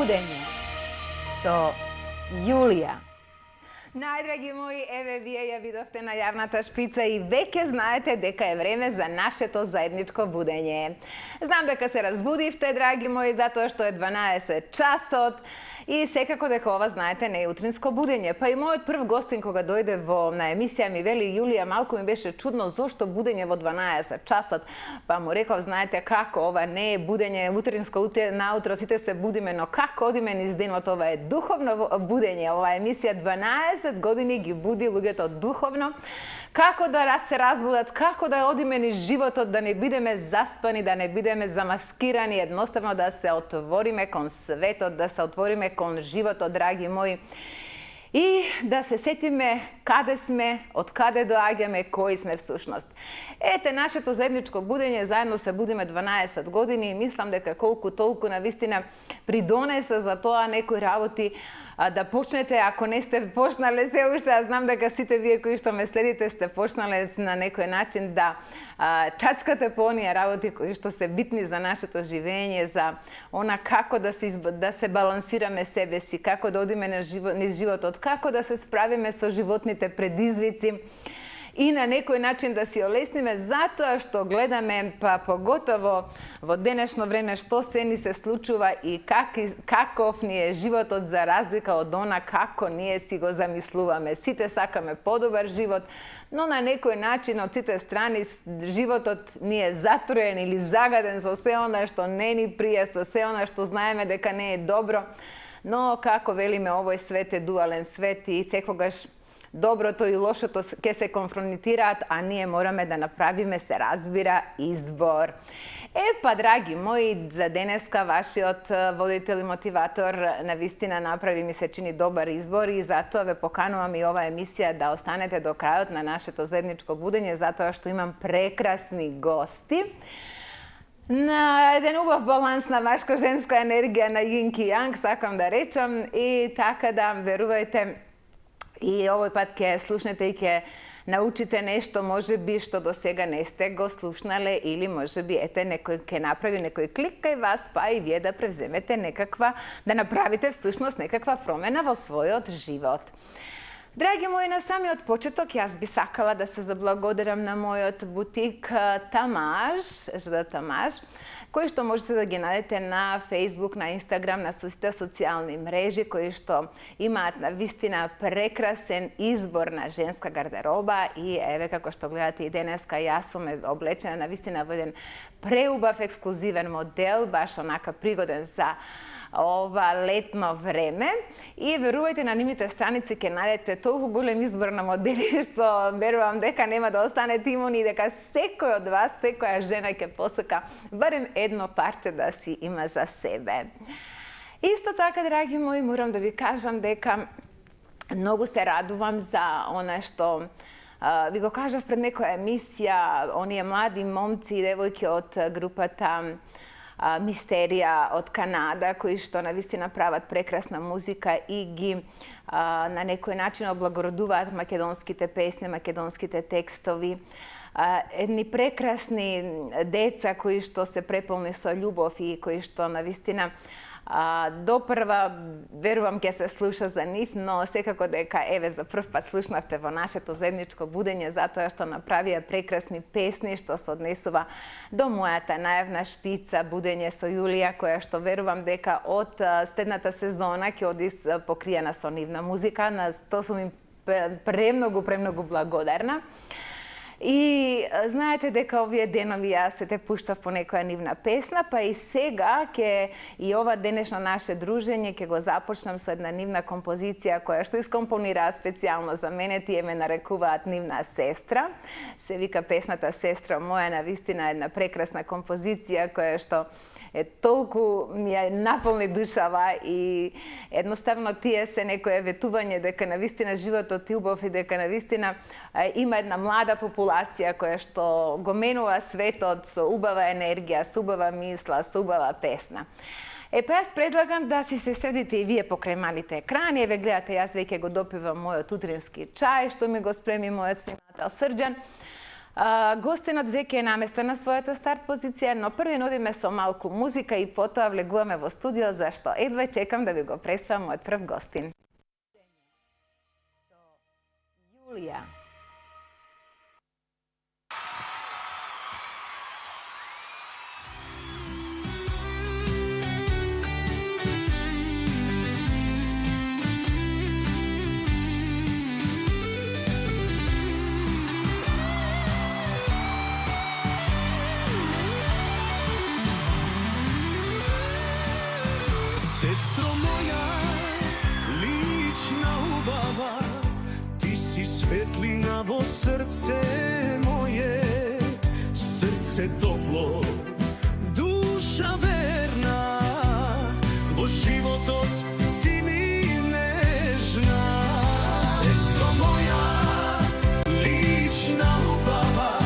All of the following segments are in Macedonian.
будење со Јулија. Најдраги мои, еве вие ја видовте на јавната шпица и веќе знаете дека е време за нашето заедничко будење. Знам дека се разбудивте, драги мои, затоа што е 12 часот и секако дека ова, знаете, не е утринско будење. Па и мојот прв гостин кога дојде на емисија ми вели: Јулија, малку ми беше чудно зошто будење во 12 часот. Па му реков: знаете како, ова не е будење утринско, наутро сите се будиме, но како одиме низ денот, ова е духовно будење. Ова емисија 12 години ги буди луѓето духовно, како да се разбудат, како да одиме низ животот, да не бидеме заспани, да не бидеме замаскирани, едноставно да се отвориме кон светот, да се отвориме кон животот, драги мои, и да се сетиме каде сме, од каде доаѓаме, кои сме всушност. Ете, нашето заедничко будење, заедно се будиме 12 години и мислам дека колку толку навистина придонеса за тоа некои работи да почнете, ако не сте почнале се уште, а знам дека сите вие кои што ме следите сте почнале на некој начин да чачкате по оние работи кои што се битни за нашето живење, за она како да се балансираме себе си, како да одиме низ животот, како да се справиме со животните предизвици и на некој начин да си олесниме, затоа што гледаме, па поготово во денешно време, што се ни се случува и каков ни е животот за разлика од она како ние си го замислуваме. Сите сакаме подобар живот, но на некој начин од сите страни животот ни е затроен или загаден со се она што не ни прие, со се она што знаеме дека не е добро. Но како велиме, овој свет е дуален свет и секогаш доброто и лошото ќе се конфронтираат, а ние мораме да направиме, се разбира, избор. Па, драги мои, за денеска вашиот водител и мотиватор навистина направи, ми се чини, добар избор и затоа ве поканувам и ова емисија да останете до крајот на нашето заедничко будење, затоа што имам прекрасни гости. На еден убав баланс на машко-женска енергија, на Јин и Јанг, сакам да речам, и така да верувајте, и овој пат ќе слушнете и ќе научите нешто, може би, што до сега не сте го слушнале, или може би, ете, некој ќе направи некој клик кај вас, па и вие да превземете некаква, да направите всушност некаква промена во својот живот. Драги мои, на самиот почеток, јас би сакала да се заблагодарам на мојот бутик Тамаж, Жда Тамаж, кои што можете да ги најдете на Facebook, на Instagram, на сите социјални мрежи, кои што имаат навистина прекрасен избор на женска гардероба и еве како што гледате и денеска јас сум облечена навистина во еден преубав ексклузивен модел, баш онака пригоден за ова летно време и верувајте, на нивните страници ќе најдете толку голем избор на модели што верувам дека нема да останете имуни и дека секој од вас, секоја жена ќе посака барем едно парче да си има за себе. Исто така, драги мои, морам да ви кажам дека многу се радувам за она што ви го кажав пред некоја емисија, оние млади момци и девојки од групата Мистерија од Канада, кои што навистина прават прекрасна музика и ги на некој начин облагородуваат македонските песни, македонските текстови. Едни прекрасни деца кои што се преполни со љубов и кои што навистина допрва, верувам, ќе се слуша за нив, но секако дека еве за прв пат слушнавте во нашето заедничко будење, затоа што направија прекрасни песни што се однесува до мојата најавна шпица будење со Јулија, која што верувам дека од следната сезона ќе оди покриена со нивна музика. На тоа сум им премногу благодарна. И знаете дека овие денови јас се те пуштав по некоја нивна песна, па и сега и ова денешно наше дружење ќе го започнам со една нивна композиција која што искомпонираа специјално за мене, тие ме нарекуваат нивна сестра. Се вика песната Сестра моја, навистина една прекрасна композиција која што толку ми ја наполни душава и едноставно тие се некое ветување дека навистина животот е убав и дека навистина има една млада популација која што го менува светот со убава енергија, со убава мисла, со убава песна. Па јас предлагам да си се средите и вие покрај малите екрани. Еве гледате, јас веќе го допивам мојот утрински чај што ми го спреми мојот снимател Срđan. Гостинот веќе е наместен на својата старт позиција, но први нудиме со малку музика и потоа влегуваме во студио, зашто едва чекам да ви го представам мојот прв гостин. Јулија. Сестро моја, лична убава, ти си светлина во срце моје, срце топло, душа верна, во животот си ми нежна. Сестро моја, лична убава,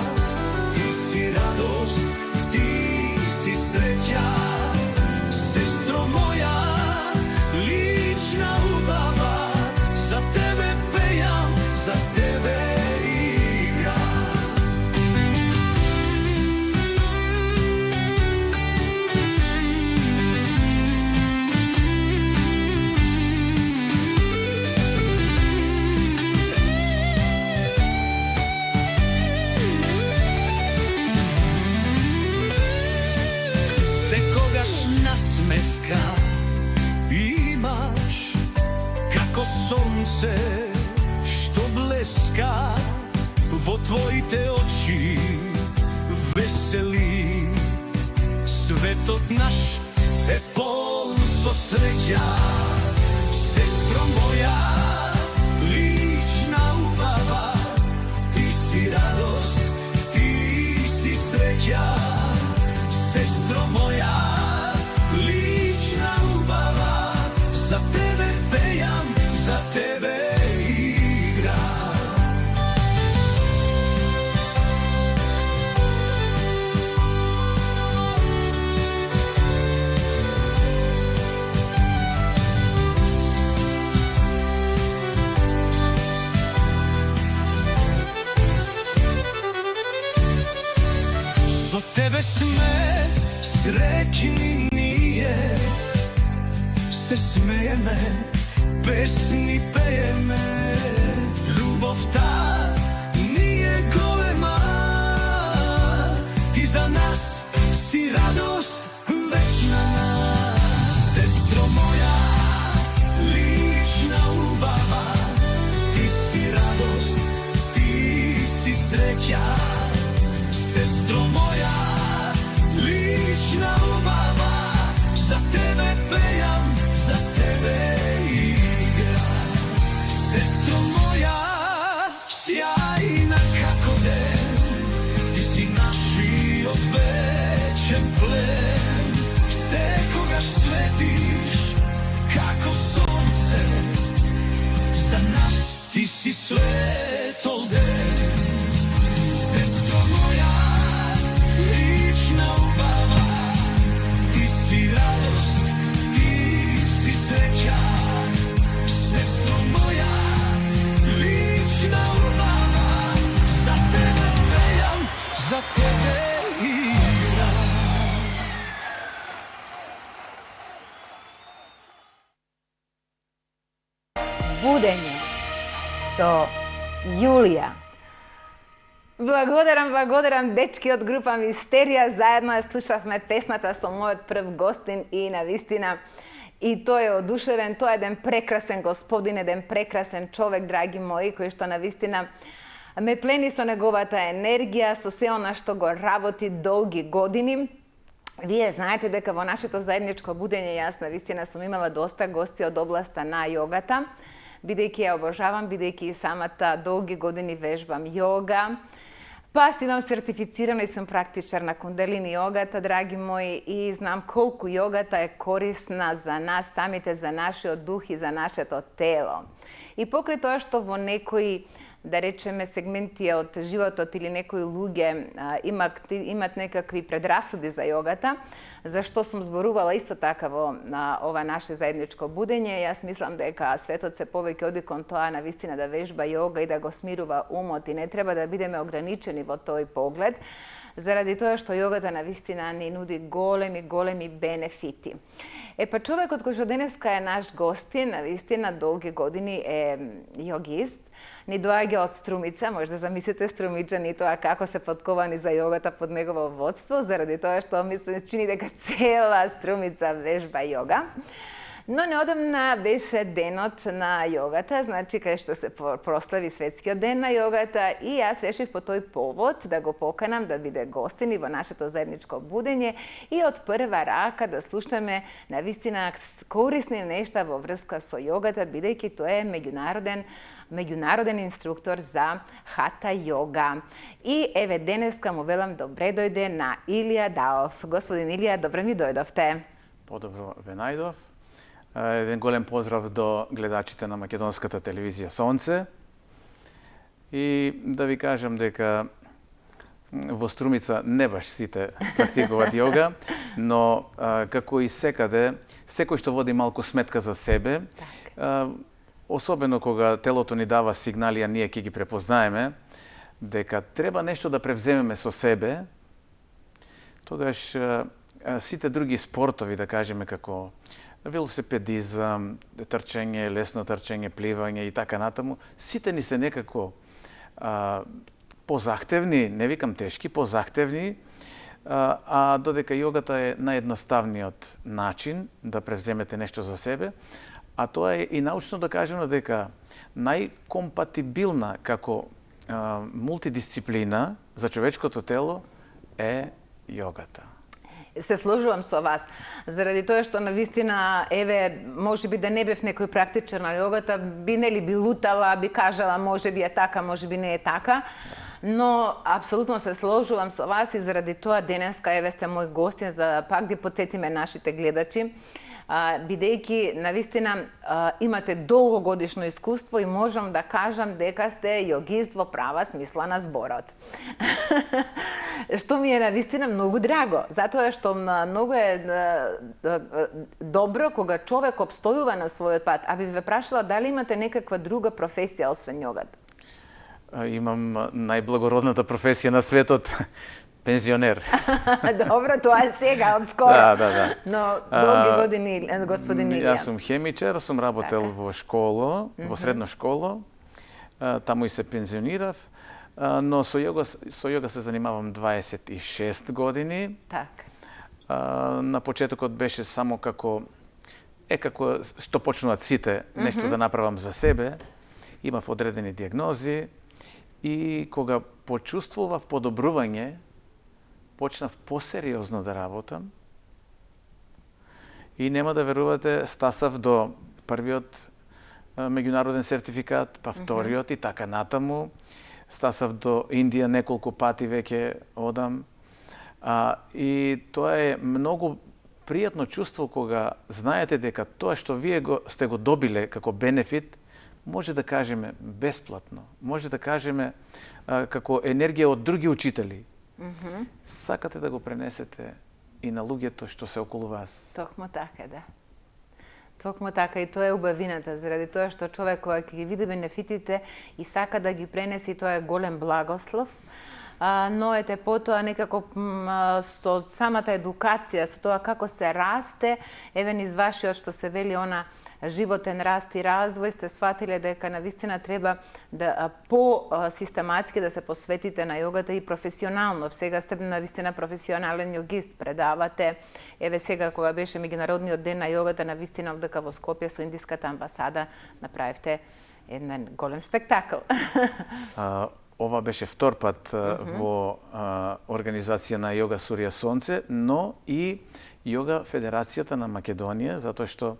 ти си радост, ти си среќа. Сестро моја, лична убава, за тебе пејам, за тебе играм. Секогаш насмевка имаш, како сонце што блеска во твоите очи, весели. Светот наш е полн со среќа. Сестро моја, лична убава, ти си радост, ти си среќа. Сестро моја, лична убава, за тебе пејам, за тебе играм. Со тебе сме среќни ние, се смееме, песни пееме, љубовта ни е голема, ти за нас си радост вечна. Сестро моја, лична убава, ти си радост, ти си среќа. Сестро моја, лична убава, за тебе пејам, за тебе играм. Сестро моја, сјајна како ден, ти си нашиот вечен плен. Секогаш светиш како сонце, за нас ти си светол ден. Сестро моја, лична убава, ти си радост, ти си среќа. Сестро моја, лична убава, за тебе пејам, за тебе играм. Будење со Јулија. Благодарам, дечки од група Мистерија. Заедно ја слушавме песната со мојот прв гостин и навистина и тој е одушевен. Тој е еден прекрасен господин, еден прекрасен човек, драги мои, кој што навистина ме плени со неговата енергија, со се она што го работи долги години. Вие знаете дека во нашето заедничко будење јас навистина сум имала доста гости од областа на јогата, бидејќи ја обожавам, бидејќи и самата долги години вежбам јога. Па си имам сертифицирано и сум практичар на кунделини јогата, драги мои, и знам колку јогата е корисна за нас самите, за нашиот дух и за нашето тело. И покрај тоа што во некои, да речеме, сегменти од животот или некои луѓе имат некакви предрасуди за јогата, за што сум зборувала исто така во ова наше заедничко будење. Јас мислам дека светот се повеќе оди кон тоа навистина да вежба јога и да го смирува умот и не треба да бидеме ограничени во тој поглед, заради тоа што јогата навистина ни нуди големи бенефити. Па човекот кој што денеска е наш гостин, навистина долги години е јогист, ни доаѓа од Струмица, може да замислите Струмичани тоа како се подковани за јогата под негово водство, заради тоа што ми се чини дека цела Струмица вежба јога. Но неодамна беше денот на јогата, значи кај што се прослави светскиот ден на јогата, и јас решив по тој повод да го поканам да биде гостин и во нашето заедничко будење и од прва рака да слушаме навистина корисни нешта во врска со јогата, бидејќи тоа е меѓународен инструктор за хата јога. И еве денеска му велам добре дојде на Илија Даов. Господин Илија, добре ми дојдовте. Подобро ве најдов. Еден голем поздрав до гледачите на македонската телевизија Сонце. И да ви кажам дека во Струмица не баш сите практикуваат јога, но како и секаде, секој што води малку сметка за себе, особено кога телото ни дава сигнали, а ние ќе ги препознаеме, дека треба нешто да превземеме со себе, тогаш сите други спортови, да кажеме како велосипедизам, трчење, лесно трчење, пливање и така натаму, сите ни се некако позахтевни, не викам тешки, позахтевни, а додека јогата е наједноставниот начин да превземете нешто за себе, а тоа е и научно докажано дека најкомпатибилна како мултидисциплина за човечкото тело е јогата. Се сложувам со вас, заради тоа што навистина, еве, можеби да не бев некој практичар на јогата, би лутала, би кажала можеби е така, можеби не е така, но апсолутно се сложувам со вас и заради тоа денеска еве сте мој гостин за да пак ги потсетиме нашите гледачи, бидејќи навистина имате долгогодишно искуство и можам да кажам дека сте јогист во права смисла на зборот. Што ми е навистина многу драго, затоа што многу е добро кога човек обстојува на својот пат. А би ве прашала дали имате некаква друга професија освен јогата? Имам најблагородната професија на светот, пензионер. Добро, тоа е сега, од скоро. Да. Но долги години, господин Илија. Јас сум хемичар, сум работел во школа, во средна школа, таму и се пензионирав, но со јога се занимавам 26 години. Така. На почетокот беше само како што почнуваат сите нешто да направам за себе. Имав одредени диагнози и кога почувствував подобрување, почнав посериозно да работам и нема да верувате, стасав до првиот меѓународен сертификат, па вториот и така натаму. Стасав до Индија неколку пати веќе одам. И тоа е многу пријатно чувство кога знаете дека тоа што вие сте го добиле како бенефит, може да кажеме бесплатно, може да кажеме како енергија од други учители. Сакате да го пренесете и на луѓето што се околу вас. Токму така, да. Токму така, и тоа е убавината, заради тоа што човек кога ќе ги види бенефитите и сака да ги пренеси, тоа е голем благослов. Но ете потоа некако со самата едукација, со тоа како се расте, еве низ вашиот што се вели она животен раст и развој, сте сватиле дека навистина треба да по-систематски да се посветите на јогата и професионално. Сега сте навистина професионален јогист, предавате. Еве сега кога беше меѓународниот ден на јогата, навистина дека во Скопје со индиската амбасада направивте еден голем спектакл. Ова беше втор пат во организација на Јога Сурија Сонце, но и Јога Федерацијата на Македонија, затоа што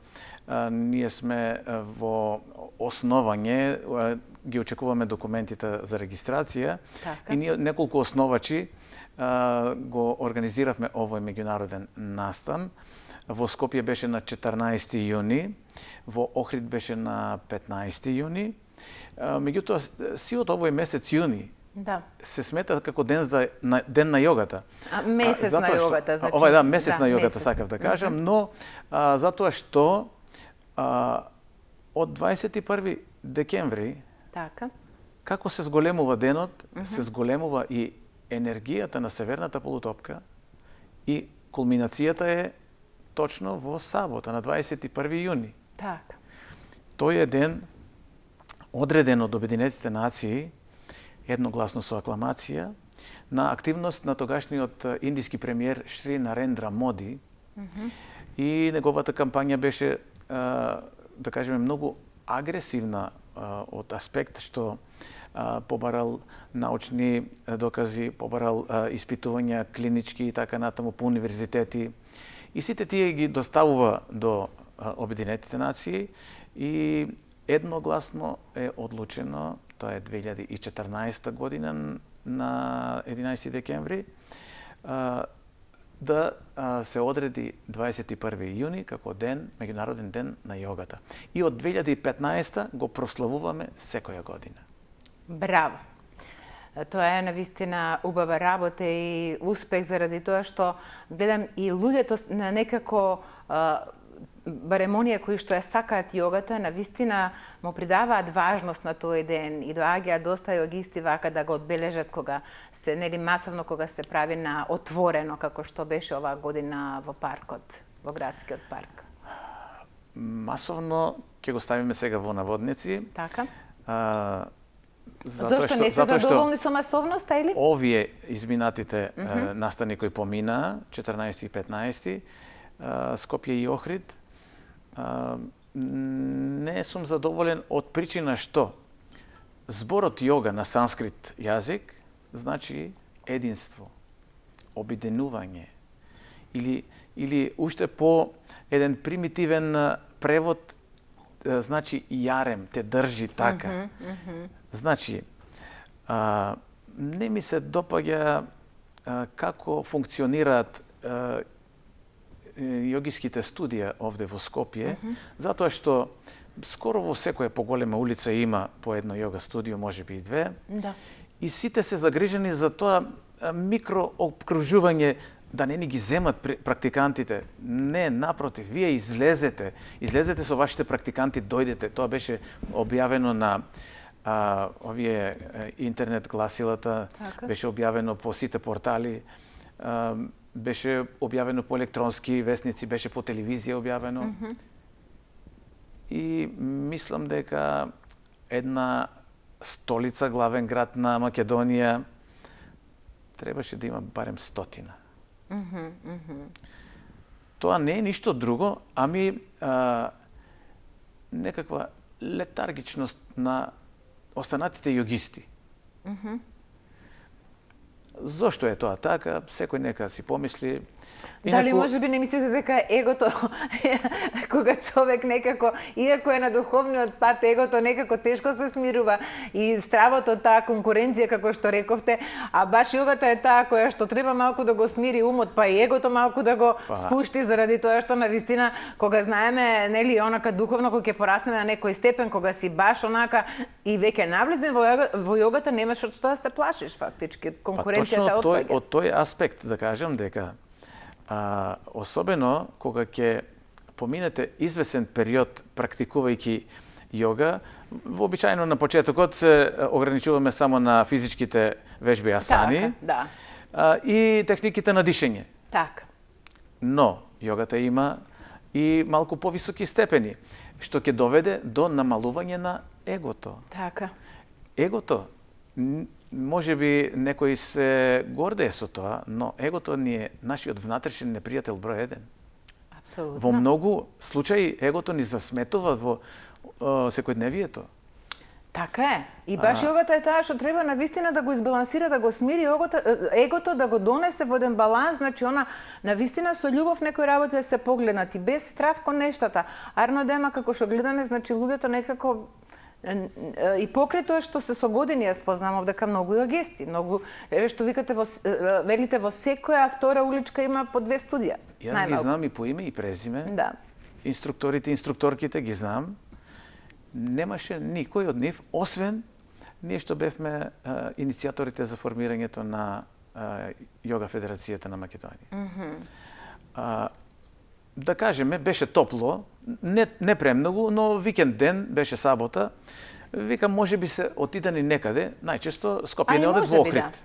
ние сме во основање, ги очекуваме документите за регистрација, и ние неколку основачи го организиравме овој меѓународен настан во Скопје беше на 14 јуни, во Охрид беше на 15 јуни. Меѓутоа, сиот овој месец јуни се смета како ден на јогата. Месец на јогата, значи. Ова месец на јогата, сакав да кажам, но затоа што од 21 декември, како се зголемува денот, се зголемува и енергијата на северната полутопка и кулминацијата е точно во сабота, на 21 јуни. Тој е ден одреден од Обединетите нации, едногласно со акламација, на активност на тогашниот индиски премиер Шри Нарендра Моди. И неговата кампања беше, да кажеме, многу агресивна од аспект што побарал научни докази, побарал испитувања клинички и така натаму по универзитети. И сите тие ги доставува до Обединетите нации и едногласно е одлучено, тоа е 2014 година на 11 декември, да се одреди 21 јуни како ден, меѓународен ден на јогата. И од 2015 го прославуваме секоја година. Браво! Тоа е навистина убава работа и успех заради тоа што гледам и луѓето на некако барем оние кои што ја сакаат јогата, навистина му придаваат важност на тој ден и доаѓаат доста јогисти вака да го одбележат кога се, нели, масовно кога се прави на отворено, како што беше оваа година во паркот, во градскиот парк. Масовно ќе го ставиме сега во наводници. Така. Зошто не сте задоволни со масовноста или? Овие изминатите настани кои поминаа, 14 и 15, Скопје и Охрид, не сум задоволен од причина што зборот јога на санскрит јазик значи единство, обединување или уште по еден примитивен превод значи јарем, те држи така. Значи, не ми се допаѓа како функционираат јогиските студија овде во Скопје, затоа што скоро во секоја поголема улица има по едно јога студио, можеби и две. И сите се загрижени за тоа микроокружување да не ни ги земат практикантите. Не, напротив, вие излезете со вашите практиканти, дојдете. Тоа беше објавено на овие интернет гласилата, беше објавено по сите портали, беше објавено по електронски весници, беше по телевизија објавено. И мислам дека една столица, главен град на Македонија, требаше да има барем 100. Тоа не е ништо друго, ами некаква летаргичност на останатите јогисти. Зошто е тоа така? Секој нека си помисли. Дали можеби не мислите дека егото, кога човек некако, иако е на духовниот пат, егото некако тешко се смирува и стравото, таа конкуренција, како што рековте, а баш јогата е таа која што треба малку да го смири умот, па и егото малку да го спушти, заради тоа што навистина, кога знаеме, нели, онака духовно, кога ќе пораснеме на некој степен, кога си баш онака и веќе навлезен во јогата, немаш од што да се плашиш фактички. Конкуренцијата отпаѓа. Од тој аспект да кажам дека особено кога ќе поминете извесен период практикувајќи јога, вообичаено на почетокот се ограничуваме само на физичките вежби асани и техниките на дишење. Така. Но јогата има и малку повисоки степени, што ќе доведе до намалување на егото. Така. Егото, можеби некој се гордее со тоа, но егото ни е нашиот внатрешен непријател број 1. Апсолутно. Во многу случаи егото ни засметува во секојдневието. Така е. И баш јогата е таа што треба навистина да го избалансира, да го смири егото, да го донесе во еден баланс, значи она навистина со љубов некои работи да се погледнат и без страв кон нештата. Арно дема како што гледаме, значи луѓето некако И покрај тоа што се со години ја спознавам дека многу јогисти, многу што викате велите во секоја втора уличка има по 2 студија. Јас ги знам и по име и презиме. Да. Инструкторите, инструкторките ги знам. Немаше никој од нив, освен ние што бевме иницијаторите за формирањето на Јога Федерацијата на Македонија. Да кажеме, беше топло, не премногу, но викенд ден, беше сабота. Викам, може би се отидани некаде, најчесто Скопје не одат во Охрид.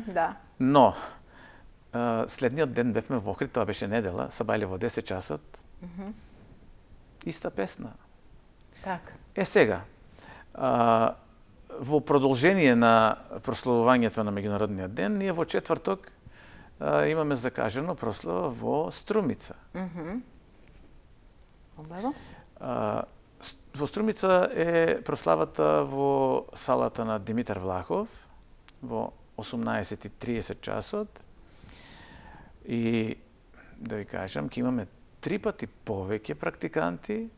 Да. Но, следниот ден бевме во Охрид, тоа беше недела, сабајле во 10 часот. Иста песна. Така. Сега, во продолжение на прославувањето на Меѓународниот ден, ние во четврток имаме закажано прослава во Струмица. Во Струмица е прославата во салата на Димитар Влахов во 18:30 часот. И да ви кажам, ќе имаме 3 пати повеќе практиканти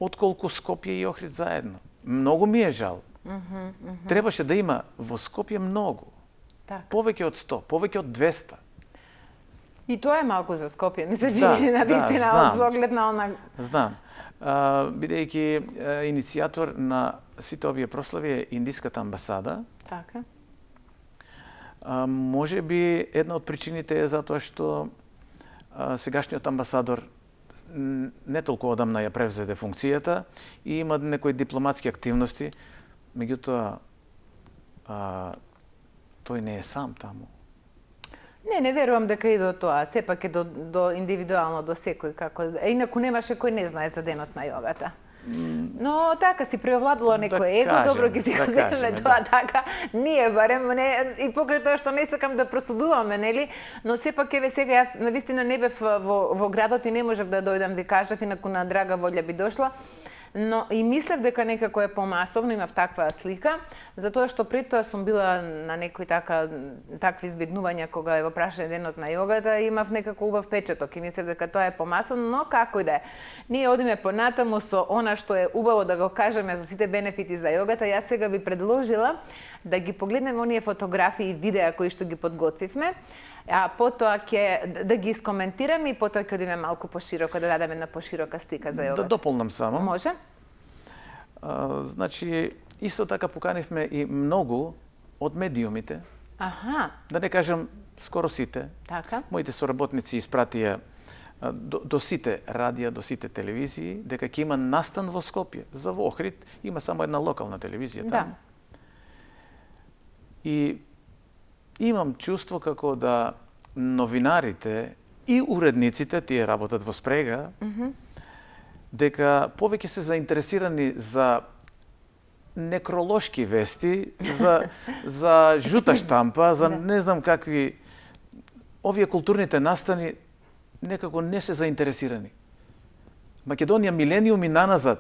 отколку Скопје и Охрид заедно. Многу ми е жал. Требаше да има во Скопје многу. Так. Повеќе од 100, повеќе од 200. И тоа е малку за Скопје, ми се чини на вистина од оглед на она. Знам. Бидејќи иницијатор на сите овие прослави е Индиската амбасада. Така. Може би една од причините е затоа што сегашниот амбасадор не толку одамна ја превзеде функцијата и има некои дипломатски активности, меѓутоа тој не е сам таму. Не верувам дека и до тоа, сепак е до индивидуално до секој како. Инаку немаше кој не знае за денот на јогата. Но така си преовладало некој его, добро ги си го земе тоа така. Ние барем и покрај тоа што не сакам да просудуваме, нели, но сепак еве сега јас навистина не бев во градот и не можев да дојдам, ви кажав, инаку на драга волја би дошла. Но и мислев дека некако е помасовно, имав таква слика, затоа што пред тоа сум била на некои такви избегнувања кога е во прашање денот на јогата, имав некако убав печаток и мислев дека тоа е помасовно, но како и да е. Ние одиме понатаму со она што е убаво да го кажеме за сите бенефити за јогата. Јас сега би предложила да ги погледнеме оние фотографии и видеа кои што ги подготвивме, а потоа ќе да ги искоментираме и потоа ќе одиме малку пошироко, да дадеме на поширока слика за јогата. Да дополнам само. Може? Значи, исто така поканивме и многу од медиумите. Аха. Да не кажам скоро сите. Така. Моите соработници испратија до сите радија, до сите телевизии, дека ќе има настан во Скопје. За во Охрид има само една локална телевизија таму. И имам чувство како да новинарите и уредниците, тие работат во спрега, дека повеќе се заинтересирани за некролошки вести, за жута штампа, за не знам какви овие културните настани некако не се заинтересирани. Македонија милениуми наназад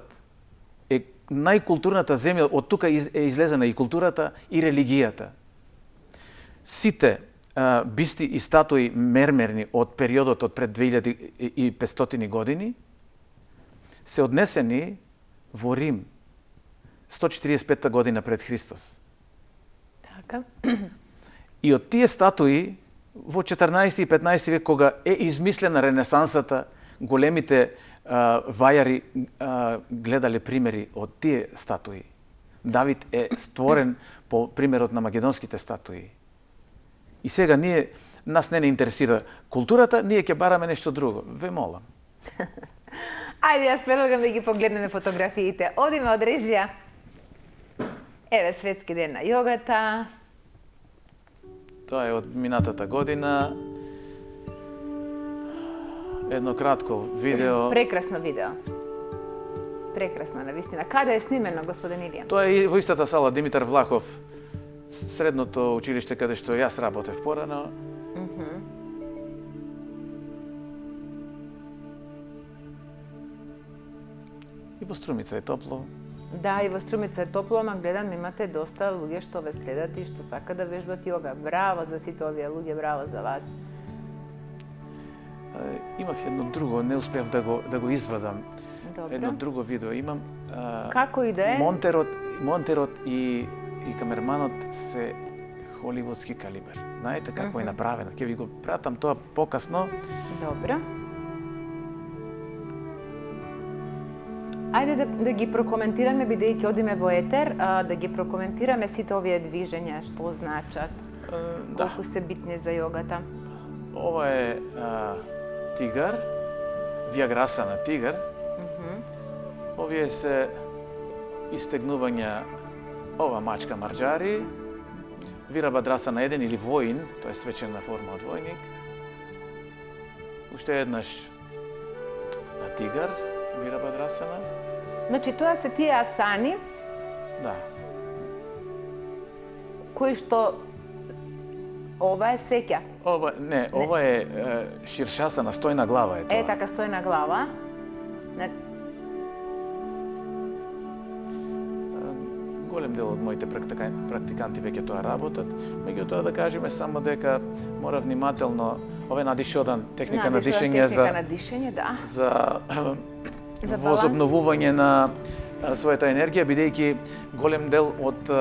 е најкултурната земја, од тука е излезена и културата и религијата. Сите бисти и статуи мермерни од периодот од пред 2500 години се однесени во Рим 145 година пред Христос. Така. И од тие статуи во 14 и 15 век, кога е измислена Ренесансата, големите вајари гледале примери од тие статуи. Давид е створен по примерот на македонските статуи. И сега нас не интересира културата, ние ќе бараме нешто друго. Ве молам. Ајде, јас предлагам да ги погледнеме фотографиите. Одиме од режија. Еве, светски ден на јогата. Тоа е од минатата година. Едно кратко видео. Прекрасно видео. Прекрасно, навистина. Каде е снимено, господин Илија? Тоа е во истата сала Димитар Влахов, средното училиште каде што јас работев порано. И во Струмица е топло. Да, и во Струмица е топло, ама гледам имате доста луѓе што ве следат и што сака да вежбат јога. Браво за сите овие луѓе, браво за вас. Имав едно друго, не успеав да го извадам. Добро. Едно друго видео имам. Како и да е, монтерот и камерманот се холивудски калибар. Знаете како е направено. Ќе ви го пратам тоа покасно. Добро. Ајде да ги прокоментираме, бидејќи одиме во етер, да ги прокоментираме сите овие движења, што значат, колку се битни за јогата. Ова е тигар, виаграсана тигар. Овие се истегнувања, ова мачка марџари, вирабадрасана еден или воин, тоа е свечена форма од војник. Уште еднаш тигар, вирабадрасана. Значи, тоа се тие асани, Да. кои што ова е сеќа. Ова е ширшасана, стојна глава е тоа. Е, така стојна глава. Голем дел од моите практиканти веќе тоа работат, меѓутоа да кажеме само дека мора внимателно, ова е надишодан, техника на дишење за возобновување на својата енергија, бидејќи голем дел од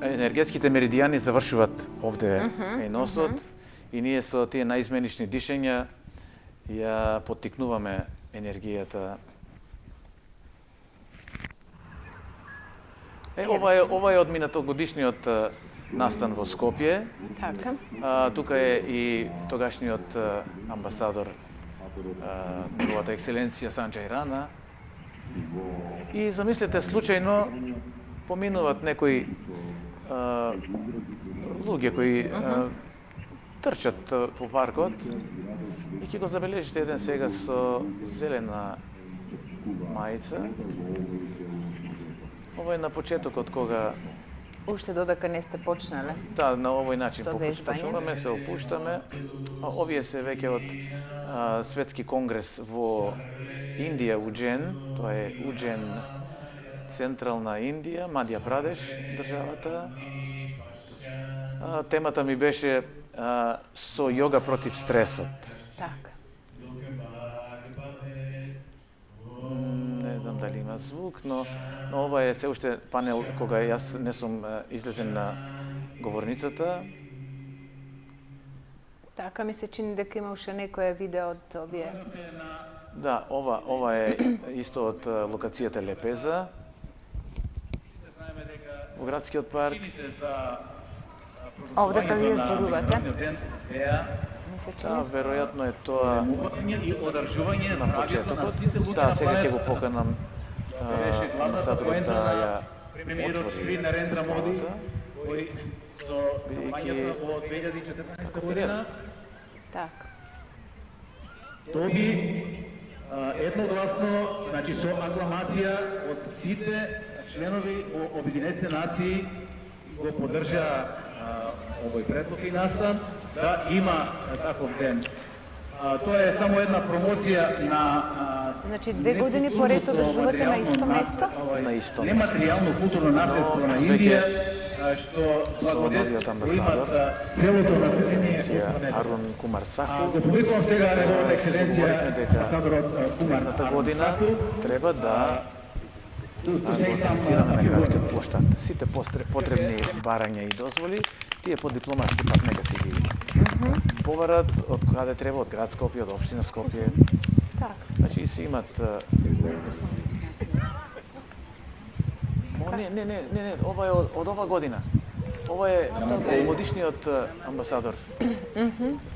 енергетските меридијани завршуваат овде кај носот и ние со тие наизменични дишења ја поттикнуваме енергијата. Ова е од минатогодишниот настан во Скопје. Така. Тука е и тогашниот амбасадор, неговата екселенција Санџај Рана. И замислете, случајно поминуваат некои луѓе кои трчат по паркот и ќе го забележите еден сега со зелена мајца. Ова е на почетокот кога уште додека не сте почнале. Да, на овој начин Со вежбање. почнуваме, се опуштаме. Овие се веќе од светски конгрес во Индија, Уџен. Тоа е Уџен, централна Индија, Мадја Прадеш, државата. Темата ми беше со јога против стресот. Така. Не знам дали има звук, но ова е се уште панел кога јас не сум излезен на говорницата. Така ми се чини дека има уште некое видео од овие. Да, ова е исто од локацијата Лепеза во градскиот парк. Овде кога вие зборувате. Ми се чини. Веројатно е тоа на почетокот. Да, сега ќе го поканам амбасадорот да ја отвори представата. Бидејќи таков е редот. Така. Тоа би едногласно, значи со акламација од сите членови во Обединетите нации го поддржа овој предлог и настан да има таков ден. Тоа е само една промоција на Значи 2 години поред одржувате на исто место? На исто место. Нематеријално културно наследство на Индија, што Со новиот амбасадор, целото население. екселенција Арун Кумар Саху, Го публикувам сега неговата екселенција говориме дека амбасадорот Кумар следната година Саху. треба да го организираме на градскиот плоштад. Сите потребни барања и дозволи, тие по дипломатски пат нека си ги побарат од каде треба, од град Скопје, од општина Скопје. Така. Значи си имат Не, ова е од ова година. Ова е годишниот амбасадор.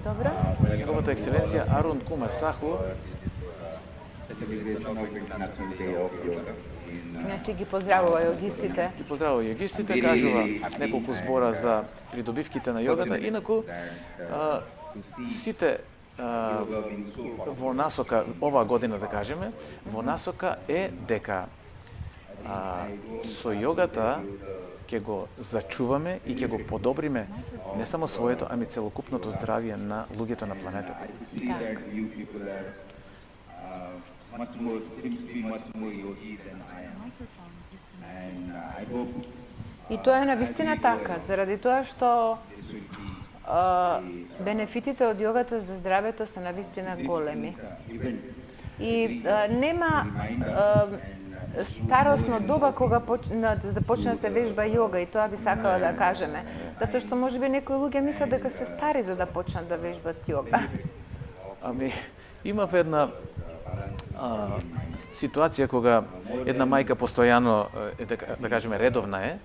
Добро. Неговата екселенција Арун Кумар Саху. Значи ги поздравува јогистите. Ги поздравува јогистите, кажува неколку збора за придобивките на јогата. Инаку, сите во насока, оваа година да кажеме, во насока е дека со јогата ќе го зачуваме и ќе го подобриме не само своето, ами целокупното здравје на луѓето на планетата. И тоа е навистина така, заради тоа што бенефитите од јогата за здравјето се навистина големи. И нема старосно доба кога да почне да се вежба јога, и тоа би сакала да кажеме. Затоа што можеби некои луѓе мислат дека се стари за да почнат да вежбат јога. Ами, имав една ситуација кога една мајка постојано, да кажеме, редовна е,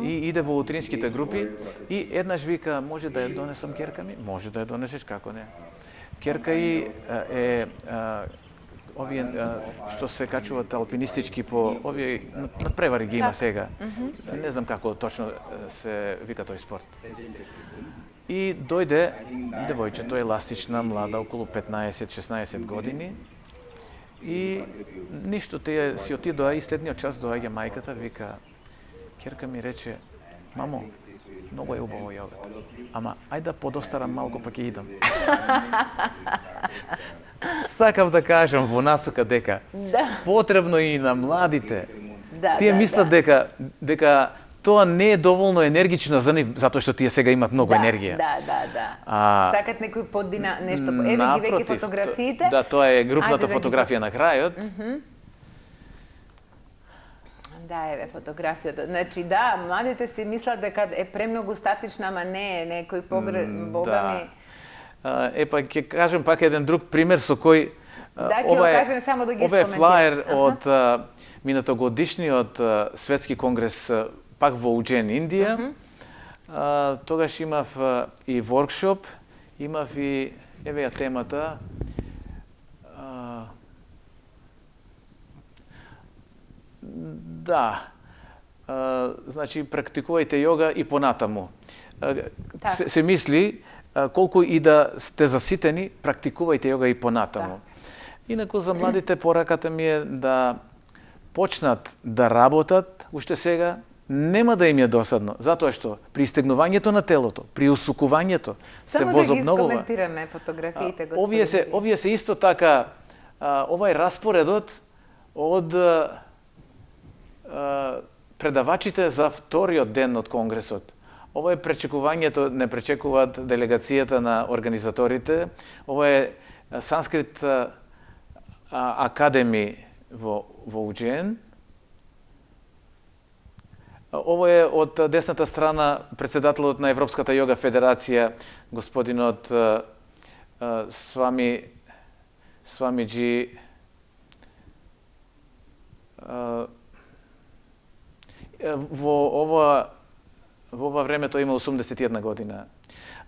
и иде во утринските групи и еднаш вика, може да ја донесам ќерка ми? Може да ја донесеш, како не. Ќерка и е овие што се качуваат алпинистички по овие надпревари ги има сега. Не знам како точно се вика тој спорт. И дојде девојчето, еластична, млада, околу 15-16 години. И ништо, тие си отидоа и следниот час доаѓа мајката, вика, ќерка ми рече, мамо, многу е убаво јогата, ама ајде да подостарам малку па ќе идам. Сакав да кажам во насока дека потребно и на младите. Тие мислат дека тоа не е доволно енергично за нив, затоа што тие сега имат многу енергија. Сакат некој поддина нешто. Еве ги веќе фотографиите. Да, тоа е групната фотографија на крајот. Да, еве фотографијата. Значи да, младите си мислат дека е премногу статична, ама не е некој богами. Епа ќе кажем пак еден друг пример со кој ова е флаер од минатогодишниот светски конгрес пак во Уџен, Индија. Тогаш имав и воркшоп, имав и еве ја темата. Да. Значи практикувајте јога и понатаму. Се мисли колку и да сте заситени, практикувајте јога и понатаму. Инаку за младите пораката ми е да почнат да работат уште сега, нема да им е досадно, затоа што при истегнувањето на телото, при усукувањето се возобновува. Само да ги искоментираме фотографиите, господи. Овие се исто така, ова е распоредот од предавачите за вториот ден од конгресот. Ова е пречекувањето, не пречекуваат делегацијата на организаторите. Ова е Санскрит академи во Уџен. Ово е од десната страна председателот на Европската јога федерација, господинот Свамиџи во ова време тој има 81 година.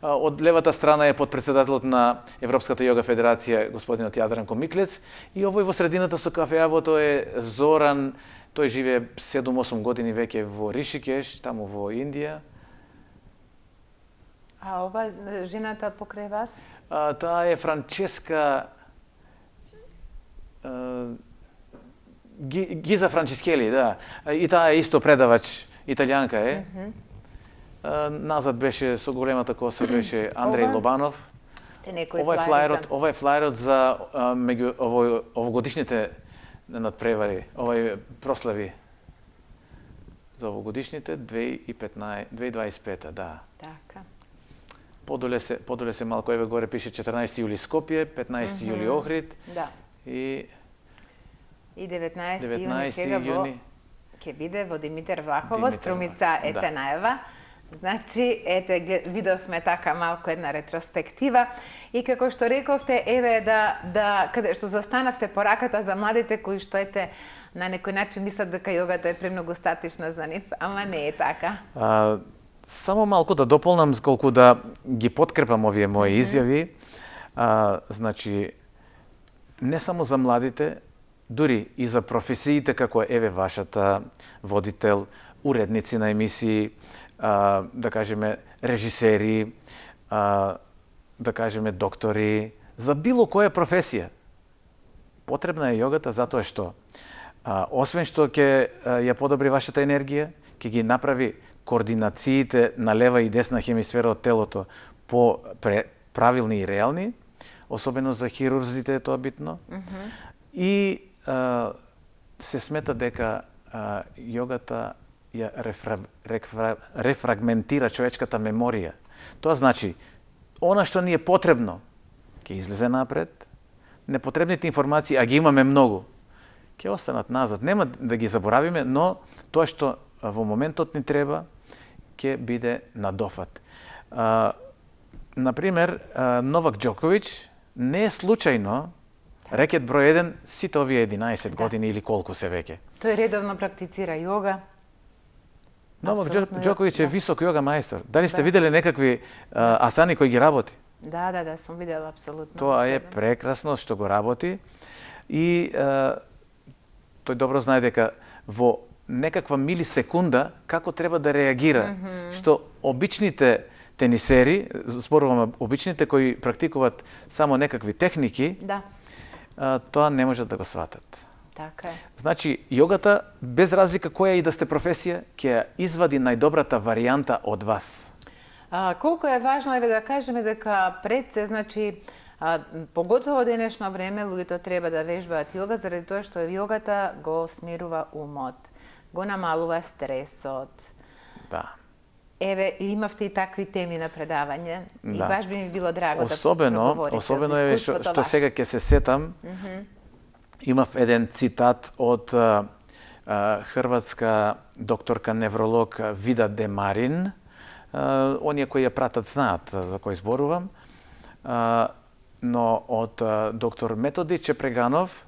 Од левата страна е подпредседателот на Европската јога федерација, господинот Јадранко Миклец, и овој во средината со кафеавото е Зоран. Тој живее 7-8 години веќе во Ришикеш, таму во Индија. А ова жената покрај вас? Таа е Франческа Гиза Франческели, да. И таа е исто предавач, италијанка е. Назад беше со големата коса беше Андреј Лобанов. Ова е флаерот за овогодишните надпревари, овај прослави за овогодишните 2025, да. Така. Подоле се малку, еве горе пише 14 јули Скопје, 15 јули Охрид. Да. И 19 јуни сега ќе биде во Димитар Влахово, Струмица ете најава. Значи, ете, видовме така малку една ретроспектива и како што рековте, еве каде што застанавте пораката за младите кои што ете на некој начин мислат дека јогата е премногу статична за нив, ама не е така. Само малку да дополнам колку да ги подкрепам овие мои изјави. Значи, не само за младите, дури и за професиите како еве вашата, водител, уредници на емисии, да кажеме режисери, да кажеме доктори, за било која професија. Потребна е јогата затоа што освен што ќе ја подобри вашата енергија, ќе ги направи координациите на лева и десна хемисфера од телото по правилни и реални, особено за хирурзите е тоа битно. И се смета дека јогата ја рефрагментира човечката меморија. Тоа значи, она што ни е потребно, ќе излезе напред, непотребните информации, а ги имаме многу, ќе останат назад. Нема да ги заборавиме, но тоа што во моментот ни треба ќе биде надофат. Например, Новак Џоковиќ не е случајно рекет број 1 сите овие 11 години или колку се веќе. Тој редовно практицира јога. Новак Џоковиќ е висок јога мајстор. Дали сте виделе некакви асани кои ги работи? Да, сум видела апсолутно. Тоа е прекрасно што го работи и тој добро знае дека во некаква милисекунда како треба да реагира, што обичните тенисери, зборуваме обичните кои практикуваат само некакви техники, тоа не можат да го сватат. Така е. Значи, јогата, без разлика која и да сте професија, ќе извади најдобрата варијанта од вас. Колку е важно, еве да кажеме дека пред се, значи, поготово денешно време, луѓето треба да вежбаат јога, заради тоа што јогата го смирува умот, го намалува стресот. Да. Еве, имавте и такви теми на предавање и баш би ми било драго особено, да особено е што сега ќе се сетам, имав еден цитат од хрватска докторка невролог Вида Демарин, оние кои ја пратат знаат за кој зборувам, но од доктор Методи Чепреганов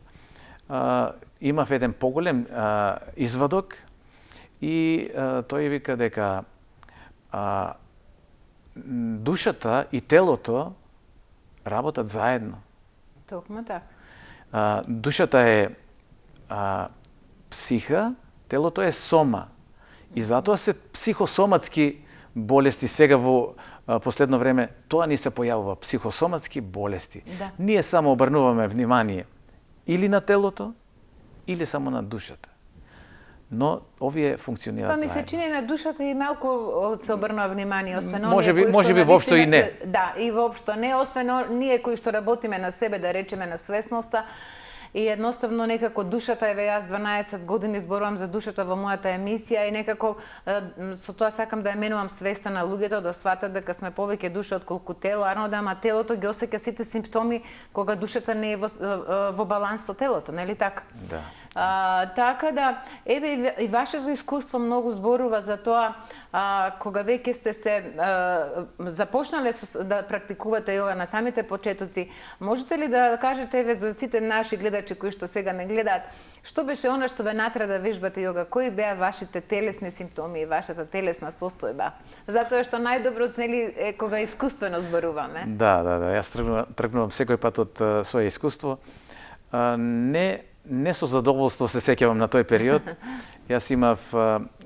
имав еден поголем извадок и тој вика дека душата и телото работат заедно. Токму така. Душата е психа, телото е сома. И затоа се психосоматски болести сега во последно време, тоа ни се појавува, психосоматски болести. Да. Ние само обрнуваме внимание или на телото, или само на душата. Но овие функционираат заедно. Па ми се чини на душата и малку се обрнува внимание, освен може би воопшто и не. Да, и воопшто не, освен ние кои што работиме на себе, да речеме на свесноста, и едноставно некако душата, еве јас 12 години зборувам за душата во мојата емисија и некако со тоа сакам да ја менувам свеста на луѓето да сватат дека сме повеќе душа отколку тело, ама телото ги осеќа сите симптоми кога душата не е во баланс со телото, нели така? Да. Така да, еве и вашето искуство многу зборува за тоа кога веќе сте се започнале да практикувате јога на самите почетоци. Можете ли да кажете еве за сите наши гледачи кои што сега не гледаат, што беше она што ве натера да вежбате јога? Кои беа вашите телесни симптоми и вашата телесна состојба? Затоа што најдобро е кога искуствено зборуваме. Да, јас тргнувам секој пат од своје искуство. Не со задоволство се сеќавам на тој период. Јас имав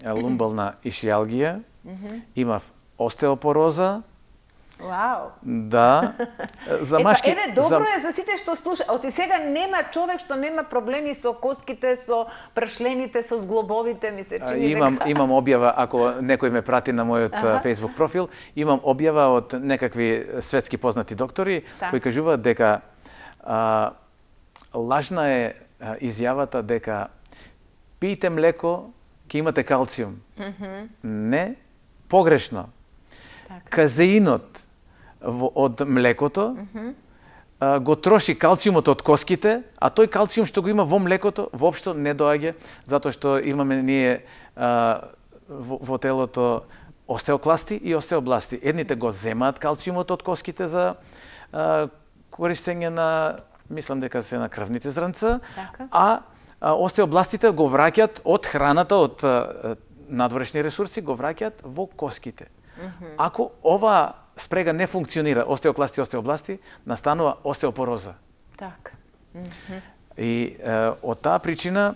лумбална ишијалгија, имав остеопороза. Вау! Да. За машки... Еве, добро е за сите што слушаат. Оти сега нема човек што нема проблеми со коските, со пршлените, со зглобовите, ми се чини дека... Имам објава, ако некој ме прати на мојот Facebook профил, имам објава од некакви светски познати доктори кои кажуваат дека лажна е изјавата дека пиете млеко, ќе имате калциум. Не, погрешно. Казеинот од млекото го троши калциумот од коските, а тој калциум што го има во млекото воопшто не доаѓа, затоа што имаме ние во телото остеокласти и остеобласти. Едните го земаат калциумот од коските за користење на, мислам дека се на крвните зрнца, а остеобластите го враќаат од храната, од надворешни ресурси, го враќаат во коските. Ако ова спрега не функционира, остеокласти, остеобласти, настанува остеопороза. Така. И од таа причина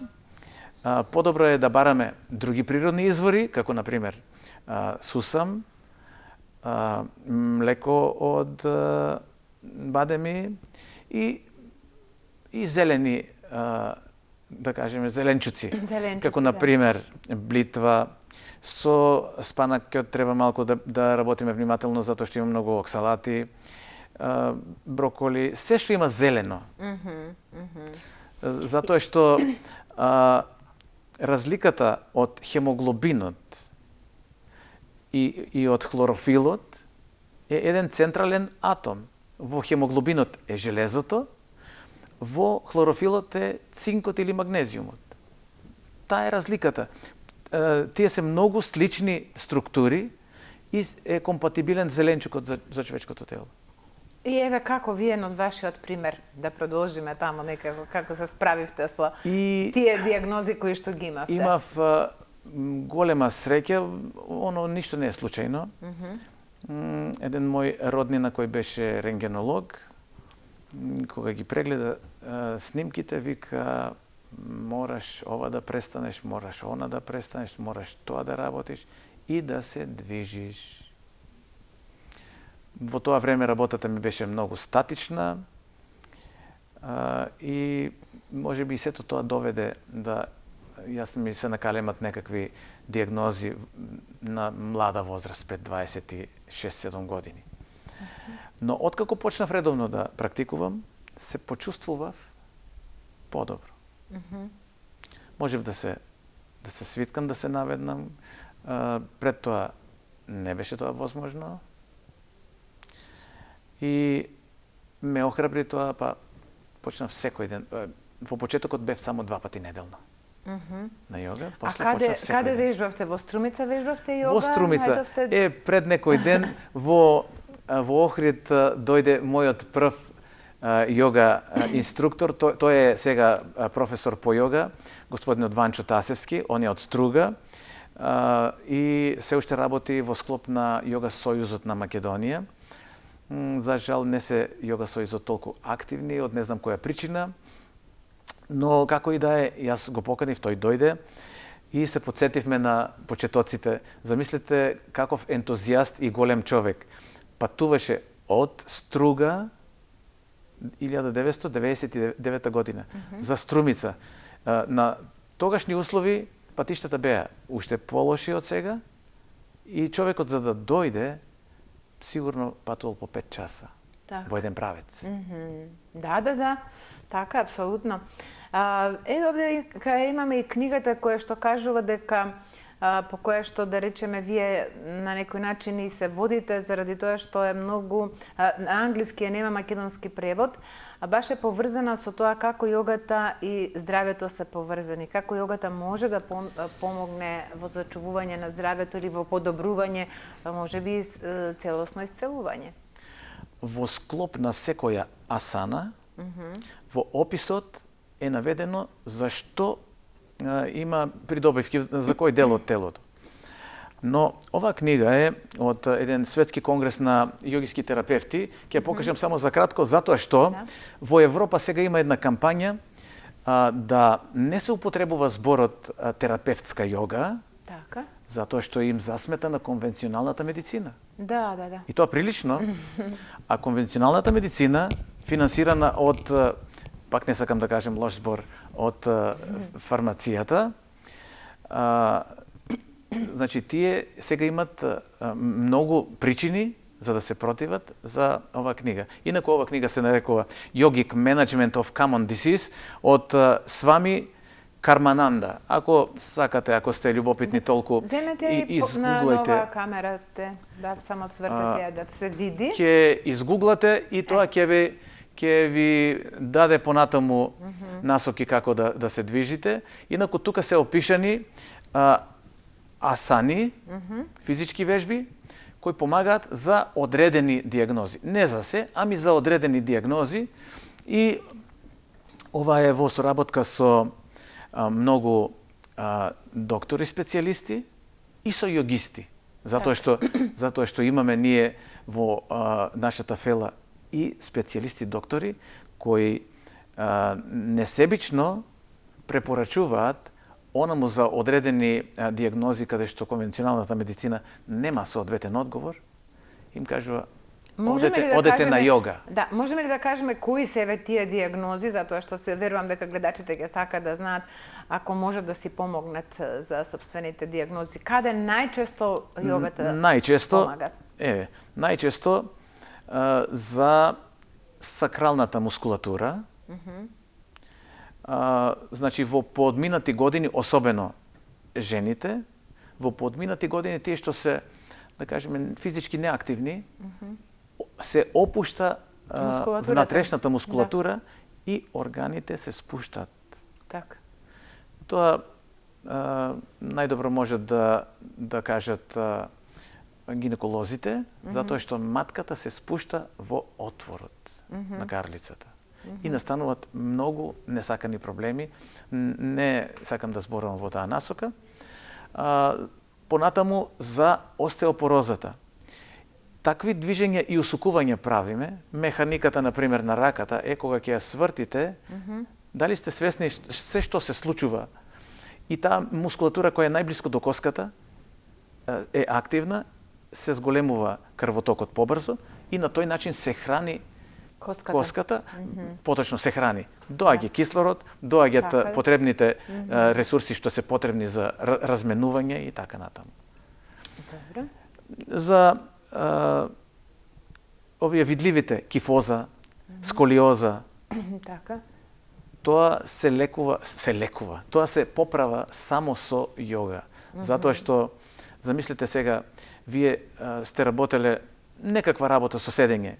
подобро е да бараме други природни извори, како например сусам, млеко од бадеми и зелени, да кажеме, зеленчуци. Како например блитва. Со спанакот треба малку да работиме внимателно, затоа што има многу оксалати, броколи, се што има зелено. Затоа што разликата од хемоглобинот и од хлорофилот е еден централен атом. Во хемоглобинот е железото, во хлорофилот е цинкот или магнезиумот. Таа е разликата. Тие се многу слични структури и е компатибилен зеленчукот за човечкото тело. И еве како вие од вашиот пример, да продолжиме тамо некако, како се справивте со тие диагнози кои што ги имавте? Имав голема среќа, оно ништо не е случајно. Еден мој роднина кој беше рентгенолог, кога ги прегледа снимките, вика: мораш ова да престанеш, мораш она да престанеш, мораш тоа да работиш и да се движиш. Во тоа време работата ми беше многу статична и може би и сето тоа доведе да јас ми се накалемат некакви диагнози на млада возраст, пред 26-7 години. Но откако почнав редовно да практикувам, се почувствував подобро. Можев да се свиткам, да се наведнам. Пред тоа не беше тоа возможно. И ме охрабри тоа, па почнав секој ден. Во почетокот бев само 2 пати неделно. На јога. А каде вежбавте? Во Струмица вежбавте јога? Во Струмица. Пред некој ден во Охрид дојде мојот прв јога инструктор. Тој е сега професор по јога, господинот Ванчо Тасевски. Он е од Струга и се уште работи во склоп на Јога Сојузот на Македонија. За жал не се Јога Сојузот толку активни, од не знам која причина. Но како и да е, јас го поканив, тој дојде и се подсетивме на почетоците. Замислете каков ентузијаст и голем човек. Патуваше од Струга 1999 година за Струмица. На тогашни услови патиштата беа уште полоши од сега и човекот за да дојде сигурно патувал по 5 часа во еден правец. Да. Така, апсолутно. Еве овде имаме и книгата која што кажува дека по која што, да речеме, вие на некој начин и се водите заради тоа што е многу на англиски нема македонски превод, а баш е поврзана со тоа како јогата и здравјето се поврзани, како јогата може да помогне во зачувување на здравјето или во подобрување, можеби целосно исцелување. Во склоп на секоја асана, во описот е наведено зашто има придобивки, за кој дел од телото. Но оваа книга е од еден светски конгрес на јогиски терапевти. Ќе ја покажам само за кратко, затоа што во Европа сега има една кампања да не се употребува зборот терапевтска јога, Така. затоа што им засмета на конвенционалната медицина. Да. И тоа прилично. А конвенционалната медицина, финансирана од, пак не сакам да кажем лош збор, од фармацијата, значи тие сега имат многу причини за да се противат за оваа книга. Инаку оваа книга се нарекува Yogic Management of Common Disease од Свами Кармананда. Ако сакате, ако сте љубопитни толку, земете и изгуглајте. На нова камера сте, да само свртате да се види. Ќе изгуглате и тоа ќе ви даде понатаму насоки како да се движите. Инаку тука се опишани асани, физички вежби, кои помагаат за одредени диагнози. Не за се, ами за одредени диагнози. И ова е во соработка со многу доктори специјалисти и со јогисти. Затоа што имаме ние во нашата фела и специјалисти доктори кои несебично препорачуваат онаму за одредени диагнози каде што конвенционалната медицина нема соодветен одговор, им кажува одете на јога. Да, можеме ли да кажеме кои се тие диагнози, затоа што се верувам дека гледачите ќе сакаат да знаат ако може да си помогнат за сопствените диагнози. Каде најчесто јогата помага? Најчесто за сакралната мускулатура. Значи во поодминати години, особено жените, во поодминати години тие што се, да кажеме, физички неактивни, се опушта внатрешната мускулатура и органите се спуштат. Така. Тоа најдобро може да кажат гинеколозите, затоа што матката се спушта во отворот на карлицата. И настануваат многу несакани проблеми. Не сакам да зборувам во таа насока. Понатаму за остеопорозата. Такви движења и усукување правиме. Механиката, например, на раката е кога ќе ја свртите, дали сте свесни се што се случува? И таа мускулатура која е најблиско до коската е активна, се зголемува крвотокот побрзо и на тој начин се храни коската, поточно се храни. Доаѓа кислород, доаѓаат потребните ресурси што се потребни за разменување и така натаму. Добро. За овие видливите кифоза, сколиоза, Така. тоа се лекува. Тоа се поправа само со јога. Затоа што, замислете сега, вие сте работеле некаква работа со седење.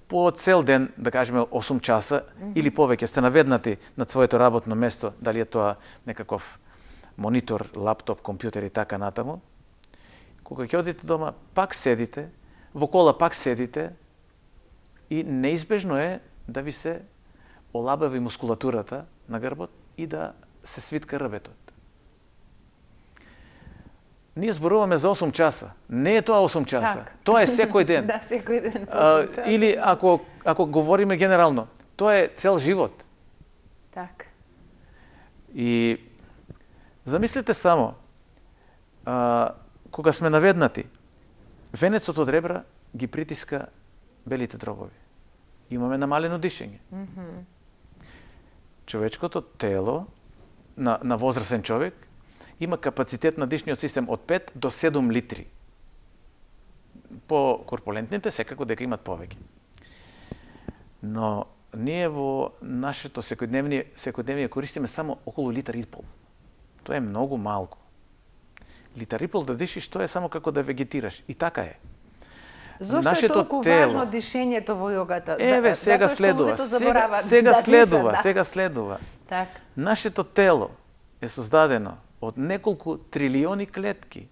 По цел ден, да кажеме 8 часа или повеќе сте наведнати на своето работно место, дали е тоа некаков монитор, лаптоп, компјутер и така натаму. Кога ќе одите дома, пак седите, во кола пак седите и неизбежно е да ви се олабави мускулатурата на грбот и да се свитка рбетот. Ние зборуваме за 8 часа. Не е тоа 8 часа. Так. Тоа е секој ден. Да, секој ден. по 8 часа. Или ако говориме генерално, тоа е цел живот. Така. И замислете само, кога сме наведнати, венецот од ребра ги притиска белите дробови. Имаме намалено дишење. Човечкото тело на возрастен човек има капацитет на дишниот систем од 5 до 7 литри. По корпулентните секако дека имат повеќе. Но ние во нашето секојдневие користиме само околу литар и пол. Тоа е многу малку. Литар и пол да дишиш, тоа е само како да вегетираш. И така е. Зошто е толку важно дишењето во јогата? Еве, сега следува. Сега следува. Так. Нашето тело е создадено од неколку трилиони клетки.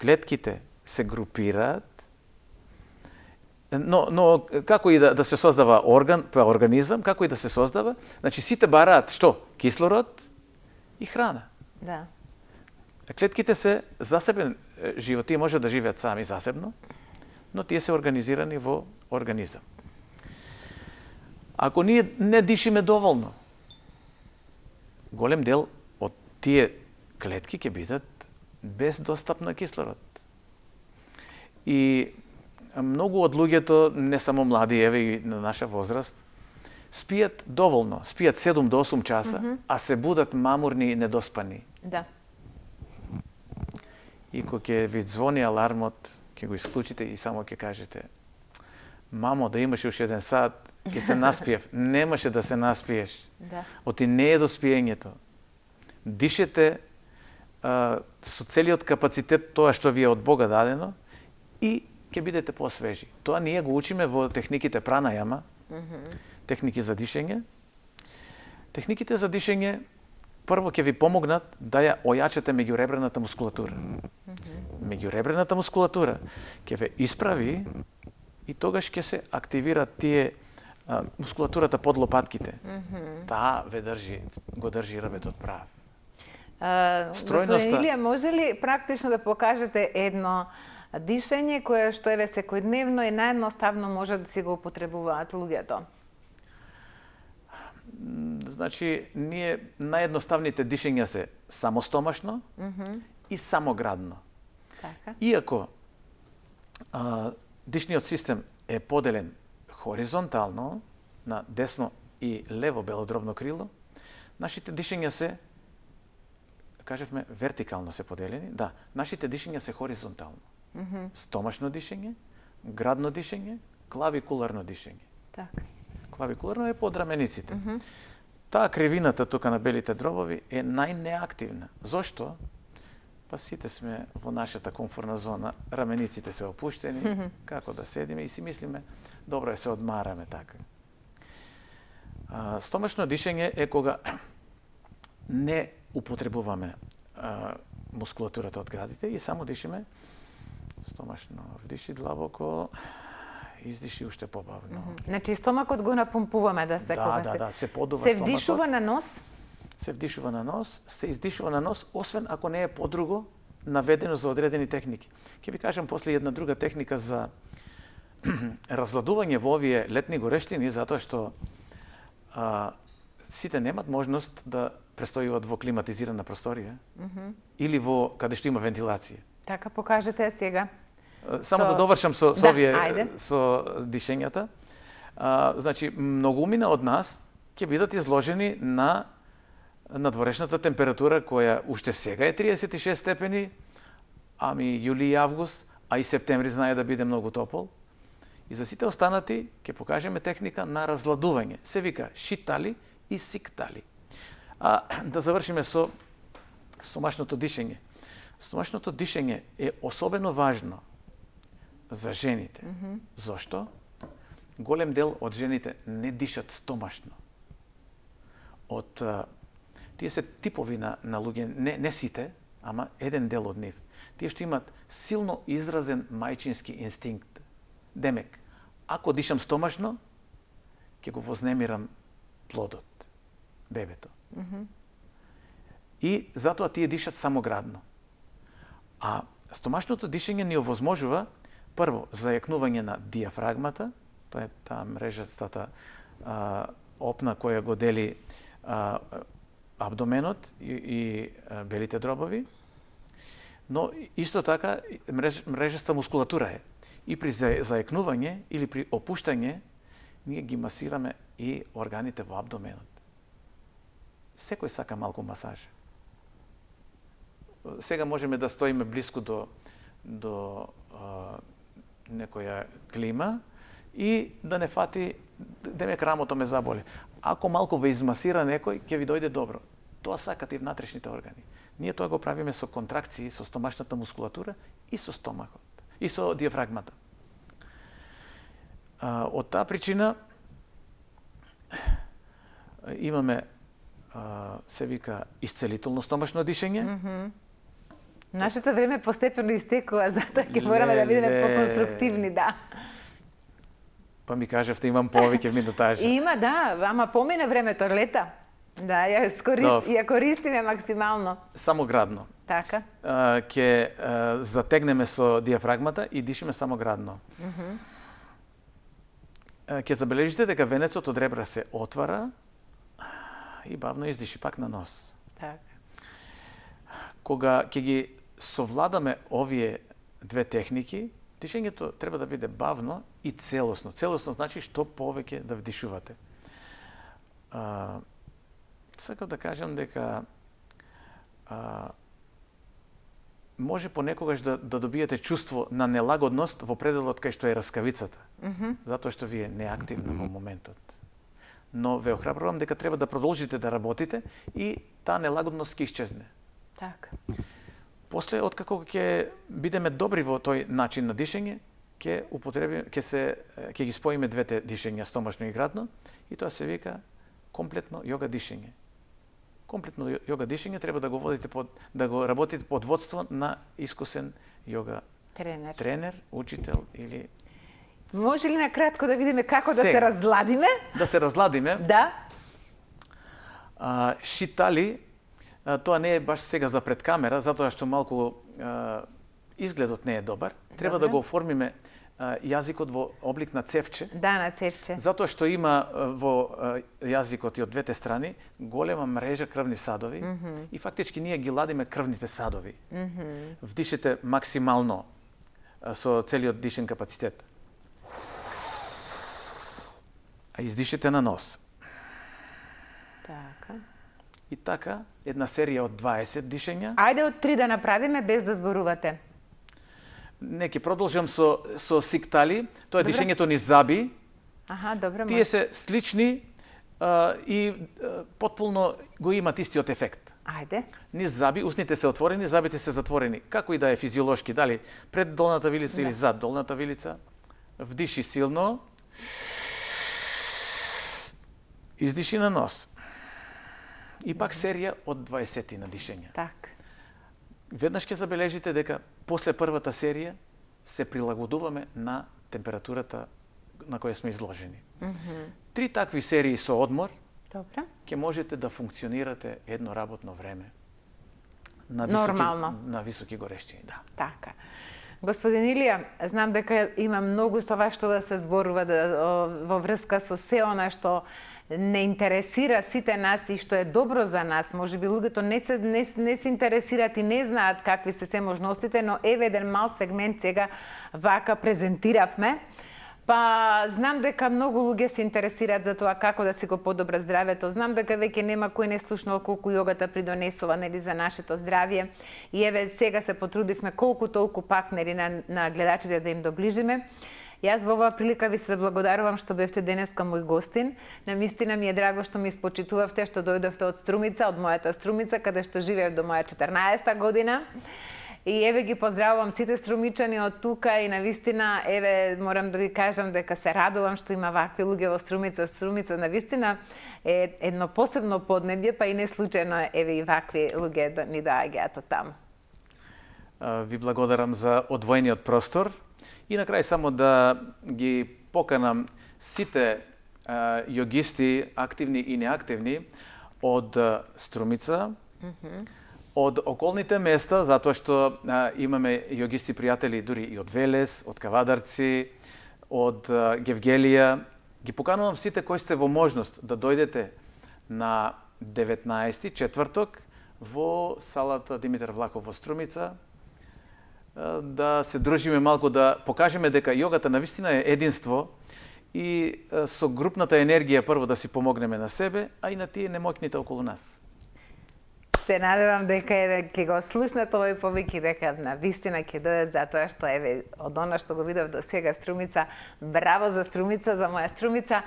Клетките се групираат, но како и да се создава организам, како и да се создава, значи сите бараат што? Кислород и храна. Да. Клетките се засебен живот, тие може да живеат сами засебно, но тие се организирани во организам. Ако ние не дишиме доволно, голем дел од тие клетки ќе бидат без достап на кислород. И многу од луѓето, не само млади, еве и на наша возраст, спијат доволно, спијат 7 до 8 часа, а се будат мамурни и недоспани. Да. И кога ќе ви звони алармот, ќе го исклучите и само ќе кажете: мамо, да имаше уште 1 сат, ќе се наспиев. Немаше да се наспиеш. Да. Оти не е до спиењето. Дишете со целиот капацитет тоа што ви е од Бога дадено и ќе бидете посвежи. Тоа ние го учиме во техниките пранајама, техники за дишење. Техниките за дишење прво ќе ви помогнат да ја ојачате меѓуребрената мускулатура. Меѓуребрената мускулатура ќе ве исправи и тогаш ќе се активираат тие мускулатурата под лопатките. Таа го држи рбетот прав. Господин Илија, може ли практично да покажете едно дишење кое што еве секојдневно и наједноставно може да си го употребуваат луѓето? Значи, ние наједноставните дишења се самостомашно и самоградно. Така. Иако дишниот систем е поделен хоризонтално на десно и лево белодробно крило, нашите дишења се, кажевме, вертикално се поделени. Да, нашите дишења се хоризонтално. Стомашно дишење, градно дишење, клавикуларно дишење. Така. Клавикуларно е под рамениците. Таа кривината тука на белите дробови е најнеактивна. Зошто? Па сите сме во нашата комфорна зона, рамениците се опуштени, како да седиме и си мислиме, добро е се одмараме така. Стомашно дишење е кога не употребуваме мускулатурата од градите и само дишиме стомашно. Вдиши длабоко, издиши уште побавно. Значи стомакот го напомпуваме да се кога се. Да, се подува се стомакот. вдишува на нос. Се вдишува на нос, се издишува на нос, освен ако не е подруго наведено за одредени техники. Ќе ви кажам после една друга техника за разладување во овие летни горештини, затоа што сите немат можност да престојуват во климатизирана просторија или во каде што има вентилација. Така, покажете ја сега. Само да довршам со дишењата. Значи, многумина од нас ќе бидат изложени на надворешната температура која уште сега е 36 степени, ами јули и август, а и септември знае да биде многу топол. И за сите останати ќе покажеме техника на разладување. Се вика шитали и сиктали. Да завршиме со стомашното дишење. Стомашното дишење е особено важно за жените. Зошто? Голем дел од жените не дишат стомашно. Тие се типови на луѓе, не сите, ама еден дел од нив. Тие што имат силно изразен мајчински инстинкт. Демек, ако дишам стомашно, ќе го вознемирам плодот, бебето. И затоа тие дишат самоградно. А стомашното дишење ни овозможува прво зајакнување на диафрагмата, тоа е таа мрежастата опна која го дели абдоменот и белите дробови, но исто така мрежаста мускулатура е. И при зајакнување или при опуштање, ние ги масираме и органите во абдоменот. Секој сака малку масажа. Сега можеме да стоиме блиску до некоја клима и да не фати, демек рамото ме заболи. Ако малку ве измасира некој, ќе ви дојде добро. Тоа сакат и внатрешните органи. Ние тоа го правиме со контракции, со стомашната мускулатура и со стомахот, и со диафрагмата. Од таа причина имаме се вика исцелително стомашно дишење. Нашето време постепено истекува, затоа ќе мораме да бидеме по-конструктивни, да. Па ми кажавте имам повеќе минутажа. Има, да, ама помине времето, лета. Да, ја користиме максимално. Самоградно. Така. Ќе затегнеме со диафрагмата и дишиме самоградно. Ќе забележите дека венецот од ребра се отвара и бавно издиши пак на нос. Така. Кога ќе ги совладаме овие две техники, дишењето треба да биде бавно и целосно. Целосно значи што повеќе да вдишувате. Сакав да кажам дека може понекогаш да добиете чувство на нелагодност во пределот кај што е раскавицата, затоа што ви е неактивна во моментот. Но ве охрабрувам дека треба да продолжите да работите и таа нелагодност ќе исчезне. Така. После, откако ќе бидеме добри во тој начин на дишење, ќе ги споиме двете дишења, стомашно и градно, и тоа се вика комплетно јога дишење. Комплетно јога дишење треба да го водите да го работите под водство на искусен јога тренер, учител или... Може ли на кратко да видиме како да се разладиме? Да се разладиме? Да. Шитали, тоа не е баш сега за пред камера, затоа што малку изгледот не е добар. Треба да го оформиме јазикот во облик на цевче. Да, на цевче. Затоа што има во јазикот и од двете страни голема мрежа крвни садови и фактички ние ги ладиме крвните садови. Вдишете максимално со целиот дишен капацитет. А издишете на нос. Така. И така, една серија од 20 дишења. Ајде од 3 да направиме без да зборувате. Не, ќе продолжам со сиктали. Тоа е дишењето низ заби. Аха, добро. Тие се слични и потполно го имат истиот ефект. Ајде. Низ заби, устните се отворени, забите се затворени. Како и да е физиолошки, дали пред долната вилица или зад долната вилица. Вдиши силно. Издиши на нос. И пак серија од 20 на дишења. Так. Веднаш ќе забележите дека после првата серија се прилагодуваме на температурата на која сме изложени. 3 такви серии со одмор, Добре. ќе можете да функционирате едно работно време. Нормално. На високи горещини, да. Така. Господин Илија, знам дека има многу со вас што да се зборува во врска со се она што не интересира сите нас и што е добро за нас. Можеби луѓето не се интересираат и не знаат какви се можностите, но еве еден мал сегмент сега вака презентиравме. Па знам дека многу луѓе се интересираат за тоа како да си го подобра здравјето. Знам дека веќе нема кој не слушнал колку јогата придонесува нели за нашето здравје. И еве сега се потрудивме колку толку пак нели на гледачите да им доближиме. Јас во оваа прилика ви се благодарувам што бевте денеска мој гостин. Навистина ми е драго што ми испочитувавте што дојдовте од Струмица, од мојата Струмица, каде што живеев до моја 14-та година. И еве ги поздравувам сите струмичани од тука и навистина, еве, морам да ви кажам дека се радувам што има вакви луѓе во Струмица. Струмица навистина е едно посебно поднебје, па и не случајно еве и вакви луѓе да ни доаѓаат од таму. Ви благодарам за одвоениот простор и на крај само да ги поканам сите јогисти, активни и неактивни, од Струмица, од околните места, затоа што имаме јогисти пријатели дури и од Велес, од Кавадарци, од Гевгелија. Ги поканувам сите кои сте во можност да дојдете на 19 четврток во салата Димитар Влахов во Струмица, да се дружиме малку, да покажеме дека јогата навистина е единство и со групната енергија прво да си помогнеме на себе, а и на тие немоќните околу нас. Се надевам дека еве ќе го слушнат овој повик и дека навистина ќе дојдат, затоа што еве од она што го видов до сега Струмица, браво за Струмица, за моја Струмица.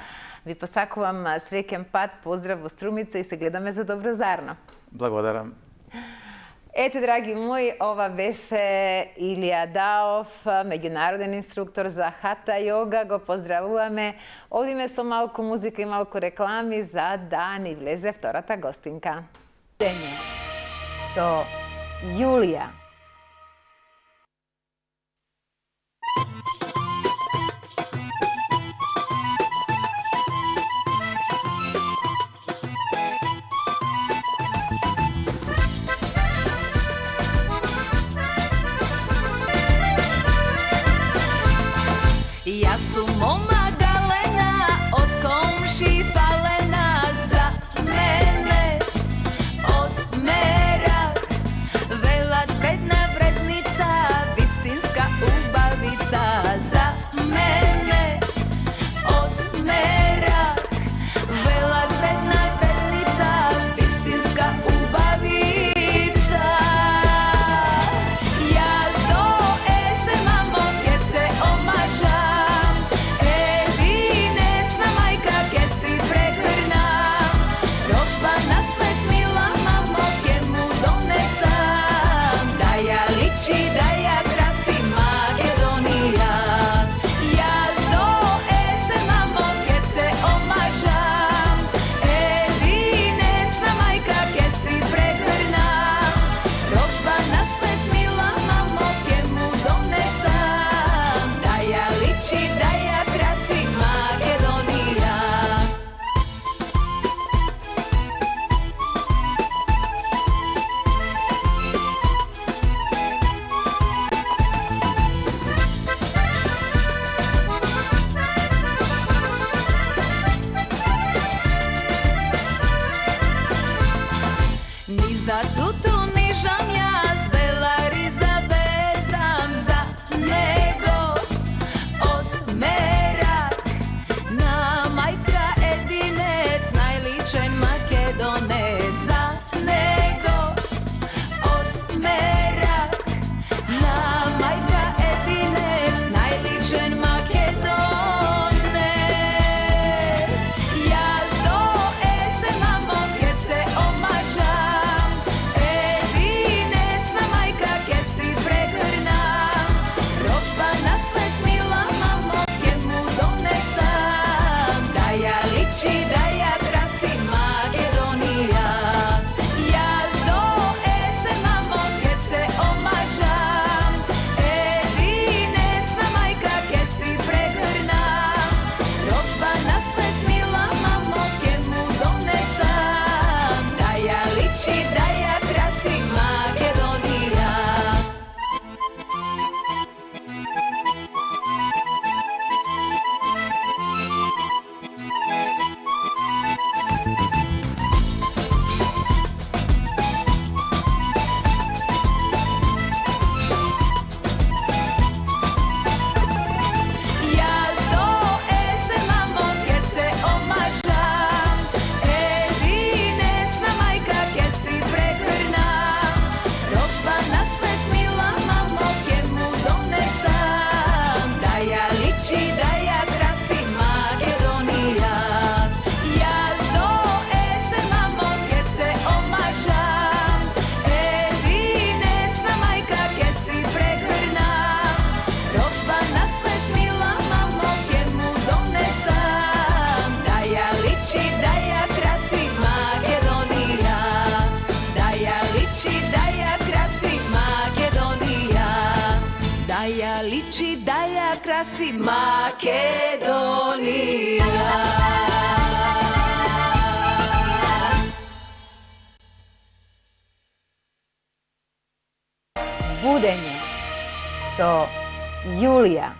Ви посакувам среќен пат, поздрав во Струмица и се гледаме за добро заедно. Благодарам. Ете, драги мои, ова беше Илија Даов, меѓународен инструктор за хата јога. Го поздравуваме. Одиме со малку музика и малку реклами за да ни влезе втората гостинка. Со Јулија. Јас сум мома Галена, од комши фалена, за мене од мерак. Велат вредна вредница, вистинска убавица, за мене од мерак. Велат вредна вредница, вистинска убавица. Јас до есен мамо ќе се омажам, liči da ja krasi Makedonija. Budenje so Julija.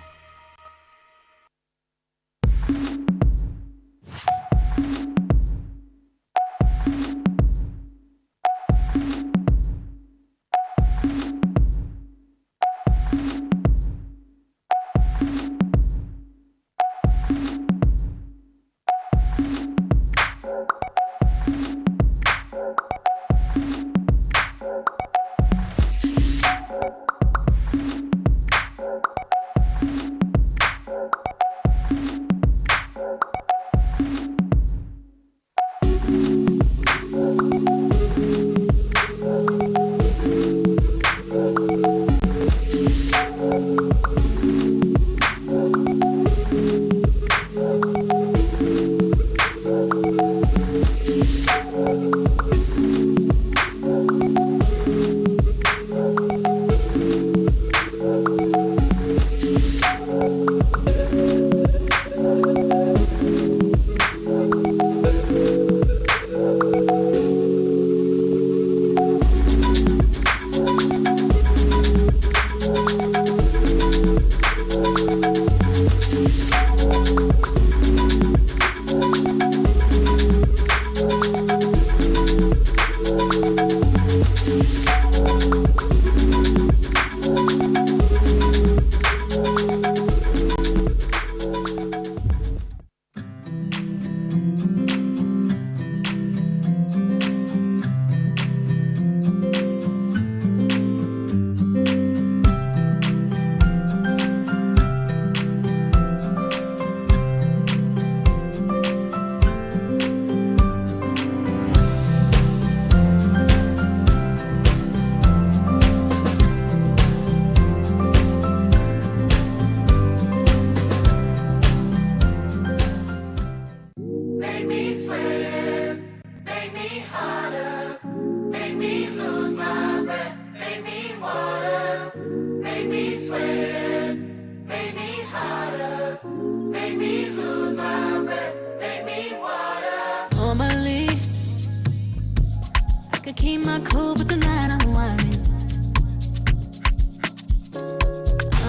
Keep my cool, but tonight I'm whining.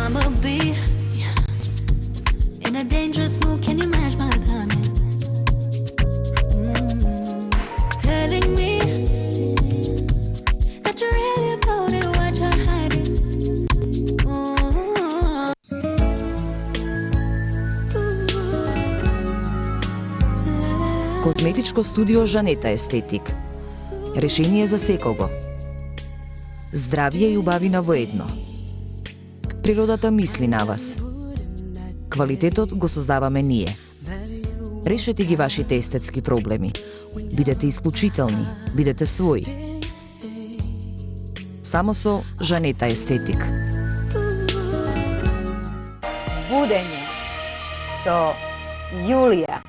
I'ma be in a dangerous mood. Can you match my timing? Telling me that you're really about it, what you're hiding. Козметичко студио Жанета Естетик. Решение за секого. Здравје и убавина во едно. Природата мисли на вас. Квалитетот го создаваме ние. Решете ги вашите естетски проблеми. Бидете исклучителни, бидете своји. Само со Жанета Естетик. Budenje so Julija.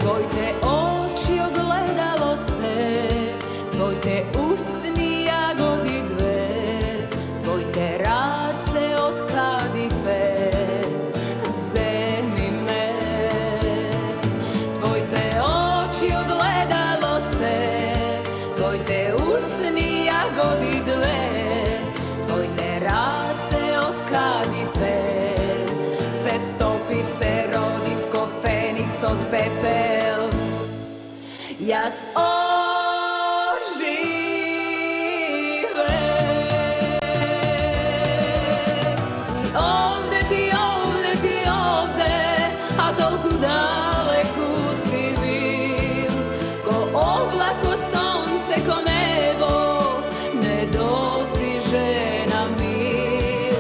Tvojte oči ogledalo se, tvojte usni jagodi dve, tvojte race od kadife, zemi me. Tvojte oči ogledalo se, tvojte usni jagodi dve, tvojte race od kadife, se stopiv, se rodiv ko Feniks od pepel. Jaz ožive. Ti ovde, a tolku daleku si bil, ko oblako sonce, ko nebo, ne dostiže nam mir.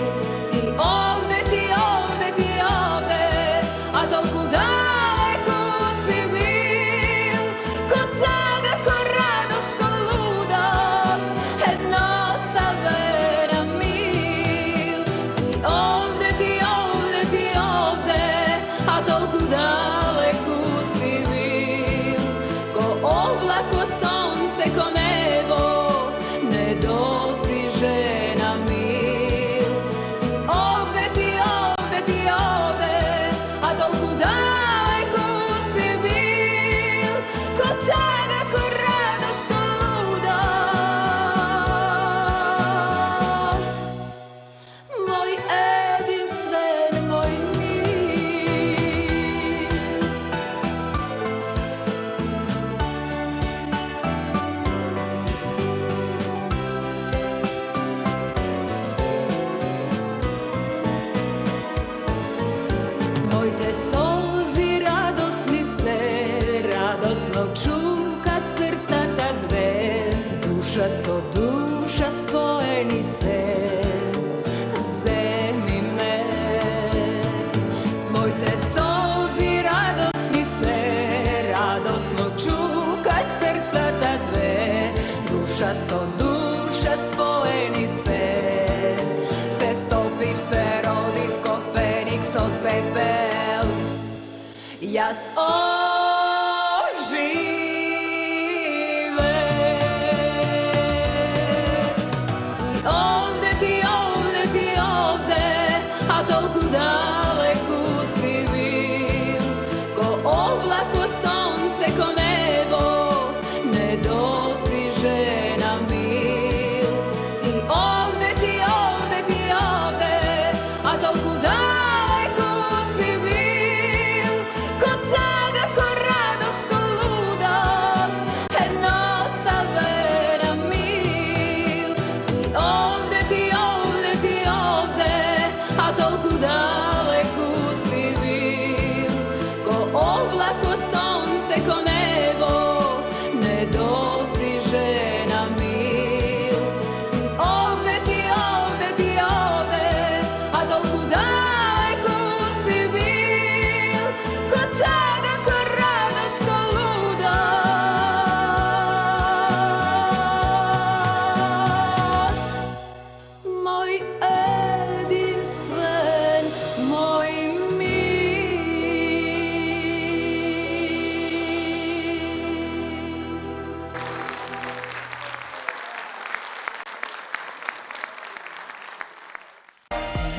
Душа со душа споени се, земи ме. Моите солзи радосни се, радосно чукај срцата две. Душа со душа споени се, се стопив, се родив ко феникс од пепел. Јас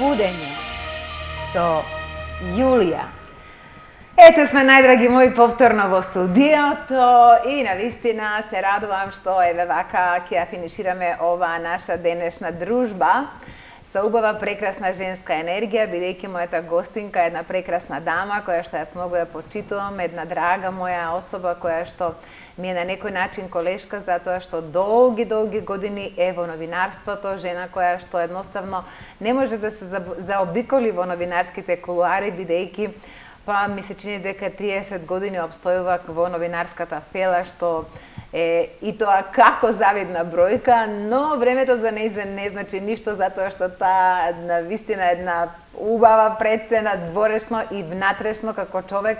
Будење со Јулија. Ето сме, најдраги мои, повторно во студиото и навистина се радувам што еве вака ќе ја финишираме ова наша денешна дружба со убава прекрасна женска енергија, бидејќи мојата гостинка е една прекрасна дама која што јас многу ја почитувам, една драга моја особа која што ми е на некој начин колешка, затоа што долги години е во новинарството, жена која што едноставно не може да се заобиколи во новинарските кулуари, бидејќи па ми се чини дека 30 години обстојува во новинарската фела, што е и тоа како завидна бројка, но времето за нејзин не значи ништо, затоа што таа навистина една убава прецена дворешно и внатрешно како човек.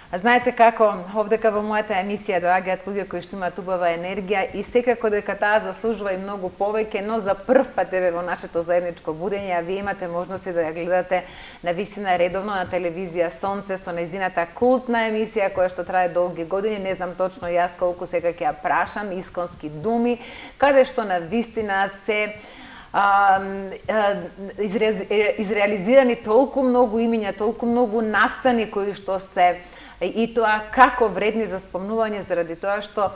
Знаете како, овдека во мојата емисија доаѓаат луѓе кои што имаат убава енергија и секако дека таа заслужува и многу повеќе, но за прв пат еве во нашето заедничко будење, а вие имате можност да ја гледате навистина редовно на телевизија Сонце со нејзината култна емисија која што трае долги години, не знам точно јас колку сега ќе ја прашам, Исконски думи, каде што навистина се изреализирани толку многу имиња, толку многу настани кои што се и тоа како вредни за спомнување заради тоа што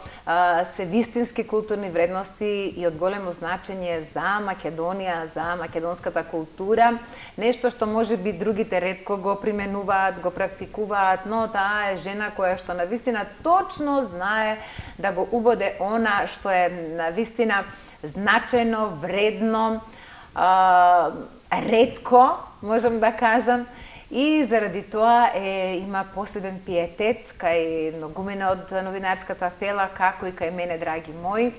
се вистински културни вредности и од големо значење за Македонија, за македонската култура, нешто што можеби другите ретко го применуваат, го практикуваат, но таа е жена која што навистина точно знае да го убоде она што е навистина значајно, вредно, ретко, можам да кажам, и заради тоа има посебен пиетет кај многумина од новинарската фела, како и кај мене, драги мои.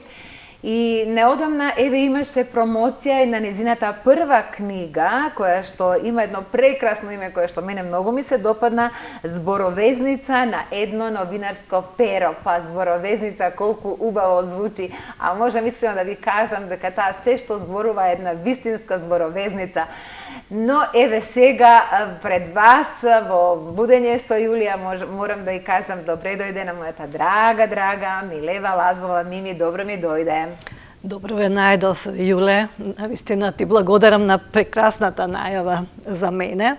И неодамна еве имаше промоција и на незината прва книга, која што има едно прекрасно име кое што мене многу ми се допадна, Зборовезница на едно новинарско перо. Па зборовезница колку убаво звучи, а можам искрено да ви кажам дека таа се што зборува е една вистинска зборовезница. Но еве сега пред вас во Будење со Јулија морам да ја кажам добре дојде на мојата драга Милева Лазова. Мими, добро ми дојде. Добро ве најдов, Јуле. Навистина ти благодарам на прекрасната најава за мене.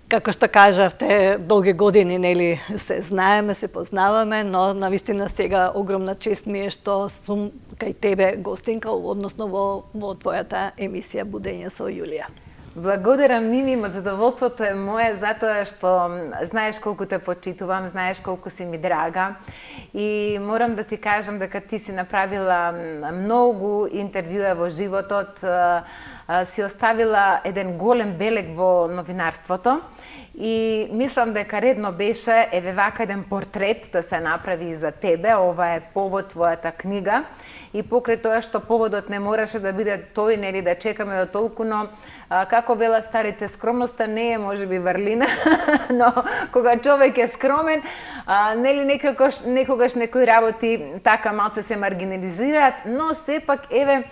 Како што кажавте, долги години нели се знаеме, се познаваме, но навистина сега огромна чест ми е што сум кај тебе гостинка, односно во твојата емисија Будење со Јулија. Благодарам, Мими, задоволството е мое затоа што знаеш колку те почитувам, знаеш колку си ми драга и морам да ти кажам дека ти си направила многу интервјуа во животот, си оставила еден голем белег во новинарството и мислам дека редно беше еве вака еден портрет да се направи за тебе. Ова е повод твојата книга и покрај тоа што поводот не мораше да биде тој, нели, да чекаме до толку, но како велат старите, скромноста не е можеби врлина, но кога човек е скромен, нели некогаш некои работи така малце се маргинализираат, но сепак еве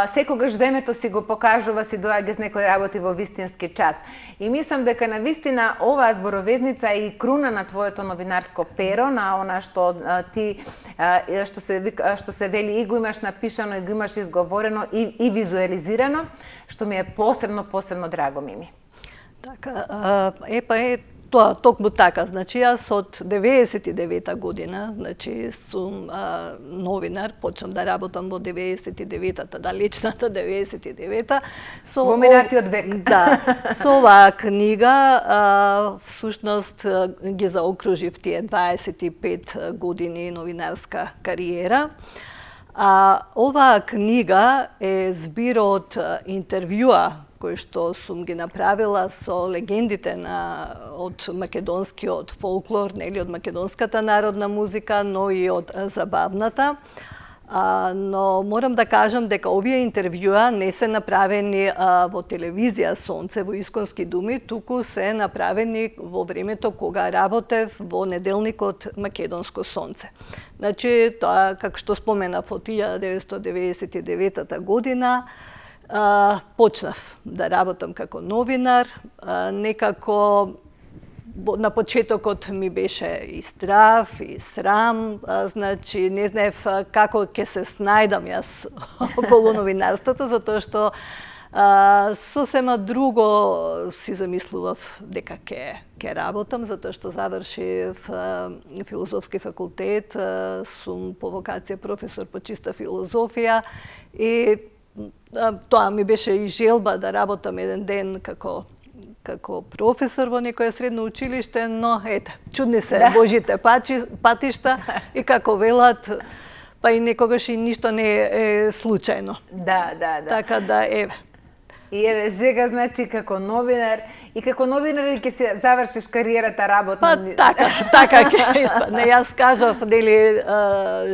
секогаш времето си го покажува, си доаѓа с некои работи во вистински час. И мислам дека на вистина оваа зборовезница е и круна на твоето новинарско перо, на она што ти што се вели и го имаш напишано, и го имаш изговорено и визуализирано, што ми е посебно драго, Мими. Така, тоа токму така. Значи јас од 99-та година, значи сум новинар, почнам да работам во 99-та, далечната 99-та. Во минатиот век. Да, со оваа книга всушност ги заокружив тие 25 години новинарска кариера. Оваа книга е збир од интервјуа кои што сум ги направила со легендите од македонскиот фолклор, нели, од македонската народна музика, но и од забавната. Но морам да кажам дека овие интервјуа не се направени во телевизија Сонце, во исконски думи, туку се направени во времето кога работев во неделникот Македонско Сонце. Значи, тоа, како што споменав, од 1999 година, почнав да работам како новинар. Некако на почетокот ми беше и страв, и срам, значи не знаев како ќе се снајдам јас околу новинарството, затоа што сосема друго си замислував дека ќе работам, затоа што завршив филозофски факултет, сум по вокација професор по чиста филозофија и тоа ми беше и желба да работам еден ден како професор во некое средно училиште, но ете, чудни се Божите патишта и како велат, па и некогаш и ништо не е случајно. Да. Така да еве. И еве сега, значи, како новинар ќе се завршиш кариерата работна. Па така ќе испадне. Јас кажав, нели,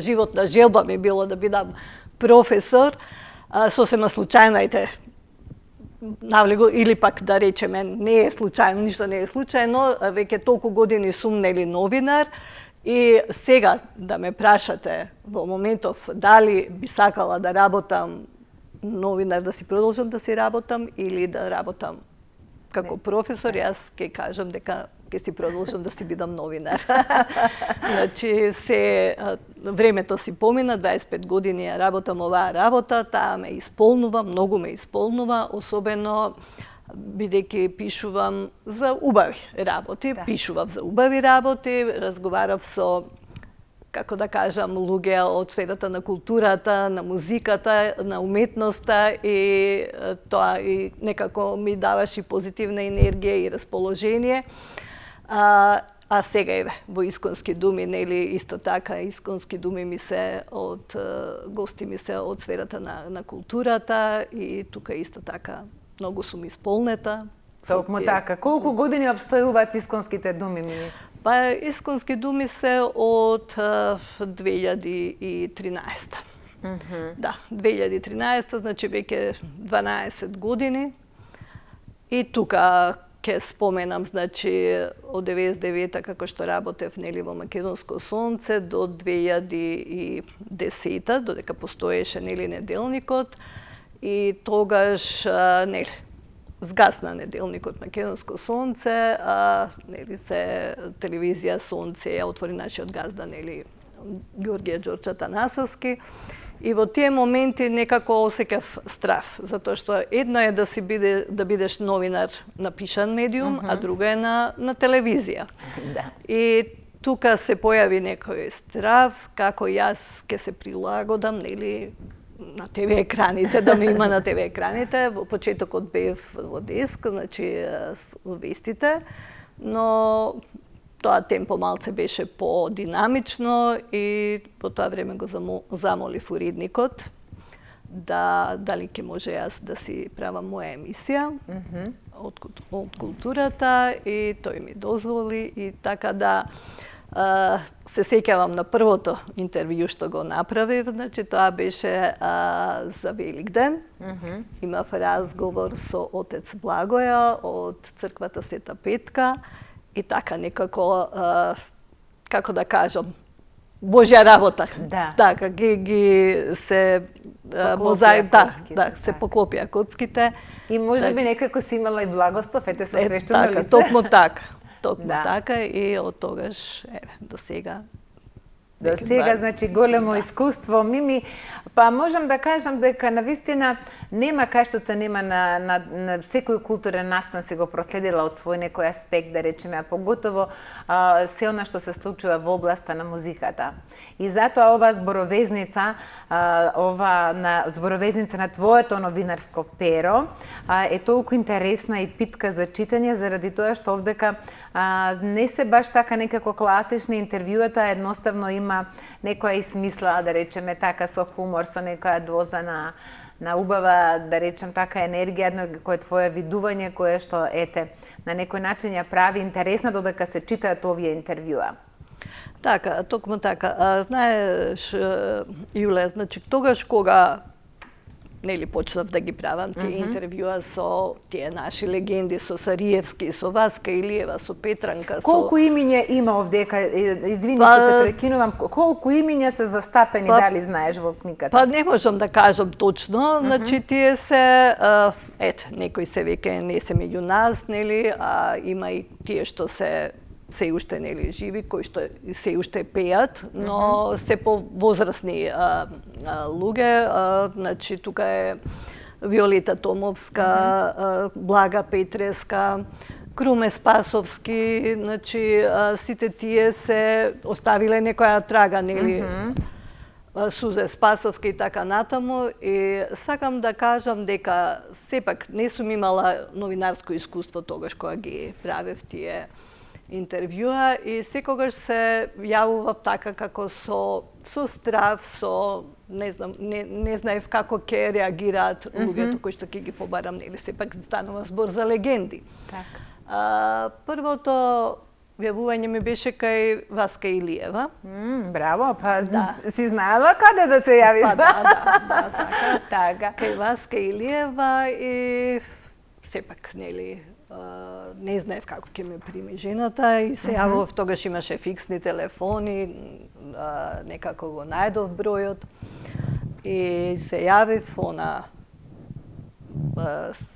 животна желба ми било да бидам професор, сосема случајно, навлего, или пак да речеме, не е случајно, ништо не е случајно, веќе толку години сум, нели, новинар, и сега да ме прашате во моментов дали би сакала да работам новинар, да си продолжам да си работам, или да работам како професор, јас ќе кажам дека ќе си продолжам да си бидам новинар. Значи, времето си помина, 25 години ја работам оваа работа, таа ме исполнува, многу ме исполнува, особено бидејќи пишувам за убави работи, пишував за убави работи, разговарав со, како да кажам, луѓе од сферата на културата, на музиката, на уметноста, и тоа и некако ми даваше позитивна енергија и расположение. А сега еве во Исконски думи, нели, исто така, Исконски думи ми се гости ми се од сферата на културата, и тука исто така многу сум исполнета. Толку така. Колку години обстојуваат Исконските думи, Мими? Па Исконски думи се од 2013. Да, 2013, значи веќе 12 години. И тука ќе споменам, значи, од 99-та, како што работев, нели, во Македонско Сонце, до 2010-та, додека постоеше, нели, неделникот, и тогаш, нели, згасна неделникот Македонско Сонце, нели, се телевизија Сонце ја отвори нашиот газда, нели, Ѓорѓе Ѓорче Танасовски. И во тие моменти некако осеќав страв, затоа што едно е да бидеш новинар на пишан медиум, а друго е на телевизија. И тука се појави некој страв, како јас ќе се прилагодам, нели, на ТВ екраните, да ме има на ТВ екраните. Во почетокот бев во Деск, значи вестите, но тоа темпо малце беше по-динамично, и по тоа време го замолив уредникот дали ќе може јас да си правам моја емисија од културата и тој ми дозволи и така да се сеќавам на првото интервју што го направив, значи тоа беше за Великден. Имав разговор со отец Благоја од црквата Света Петка и така некако, како да кажам, Божја работа. Да. Така, ги се мозаик, се поклопија коцките. И може би некако си имала и благослов, ете со свештено така, лице. Токму така и од тогаш, до сега. До сега, значи, големо искуство. Мими, па можам да кажам дека навистина нема кај што нема на секој културен настан се го проследила од свој некој аспект, да речеме, а поготово се она што се случува во областа на музиката. И затоа оваа зборовезница, зборовезница на твоето новинарско перо е толку интересна и питка за читање, заради тоа што овдека не се баш така некако класични интервјуата, едноставно има некоја и смисла, да речеме така, со хумор, со некоја доза на убава, да речем така, енергија, кој е твое видување, кое што, ете, на некој начин ја прави интересна додека се читаат овие интервјуа. Така, токму така. Знаеш, Јуле, значи, тогаш кога почнав да ги правам тие интервјуа со тие наши легенди, со Сариевски, со Васка Илиева, со Петранка. Колку имиња има овдека? Извини што те прекинувам. Колку имиња се застапени, дали знаеш во книгата? Па не можам да кажам точно. Значи, тие се, некои се веќе не се меѓу нас, нели, а има и тие што се уште нели живи, кои што се уште пеат, но се повозрасни луѓе. Значи, тука е Виолета Томовска, Блага Петреска, Круме Спасовски, значи, сите тие се оставиле некоја трага, нели, Сузе Спасовски и така натаму. И сакам да кажам дека сепак не сум имала новинарско искуство тогаш кога ги правев тие интервјуа и секогаш се јавував така како со страв, со не знам, не знаев како ќе реагираат луѓето кои што ќе ги побарам, нели сепак станува збор за легенди. Така. Првото јавување ми беше кај Васка Илиева. Браво, па си знаела каде да се јавиш. Да, така. Кај Васка Илиева и сепак, нели, не знаев како ќе ме прими жената и се јавував, тогаш имаше фиксни телефони, некако го најдов бројот и се јавив, она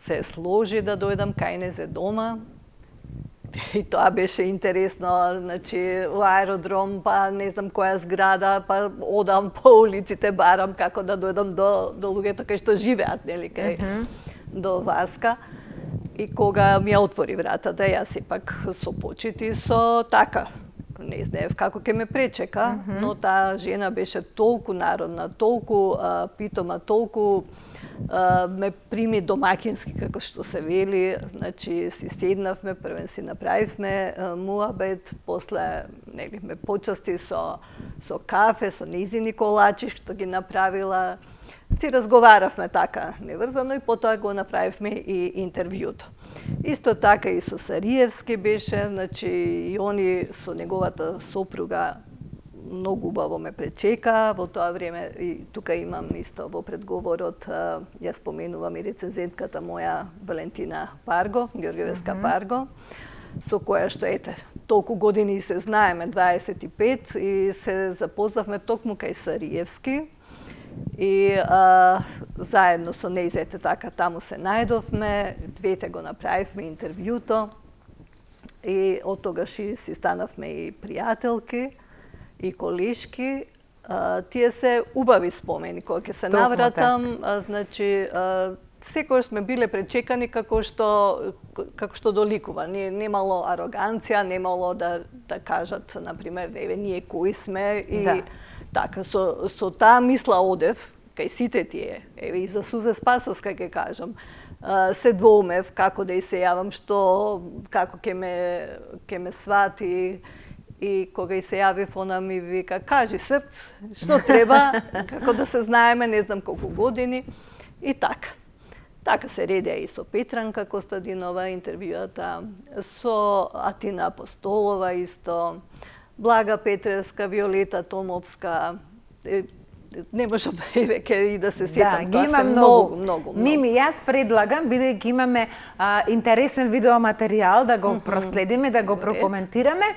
се сложи да дојдам кај незе дома и тоа беше интересно, значи во аеродром, па не знам која зграда, па одам по улиците, барам како да дојдам до луѓето кај што живеат, нели, кај до Васка. И кога ми ја отвори вратата, јас сепак со почит и со така, не знаев како ќе ме пречека, но таа жена беше толку народна, толку питома, толку ме прими домакински, како што се вели, значи си седнавме, првен си направивме муабет, после нели ме почасти со кафе, со низини колачи што ги направила. Си разговаравме така неврзано и потоа го направивме и интервјуто. Исто така и со Сариевски беше, значи и они со неговата сопруга многу убаво ме пречека. Во тоа време и тука имам исто во предговорот, ја споменувам и рецензентката моја Валентина Парго, Ѓорѓевска Парго, со која што ете толку години се знаеме, 25, и се запознавме токму кај Сариевски. И заедно со нејзете така таму се најдовме, двете го направивме интервјуто и од тогаш си станавме и пријателки и колешки. Тие се убави спомени кога ќе се навратам, значи секогаш сме биле пречекани како што доликува. Немало ароганција, немало да кажат, например, еве ние кои сме и така, со таа мисла одев кај сите тие, еве и за Сузе Спасовска ќе кажам, се двоумев како да и се јавам, како ќе ме свати И кога и се јавив, она ми вика, кажи срц, што треба, како да се знаеме, не знам колку години. И така. Така се редеа и со Петранка Костадинова интервјуата, со Атина Апостолова исто, Блага Петревска, Виолета Томовска, не можам веќе и да се сетам, ги тоа има се многу. Мими, јас предлагам, бидејќи имаме интересен видеоматеријал, да го проследиме, да го прокоментираме.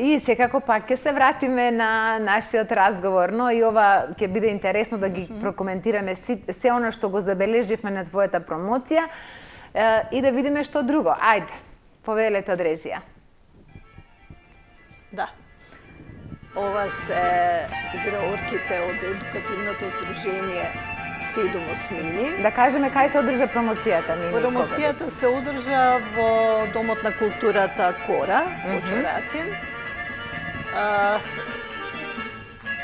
И секако пак ќе се вратиме на нашиот разговор, но и ова ќе биде интересно да ги прокоментираме се оно што го забележивме на твојата промоција и да видиме што друго. Ајде, повелете од режија. Да. Ова се играорките од едукативното здружение 7 осмини. Да кажеме кај се одржа промоцијата, Мими? Промоцијата се одржа во Домот на културата Кора, во Чорацин.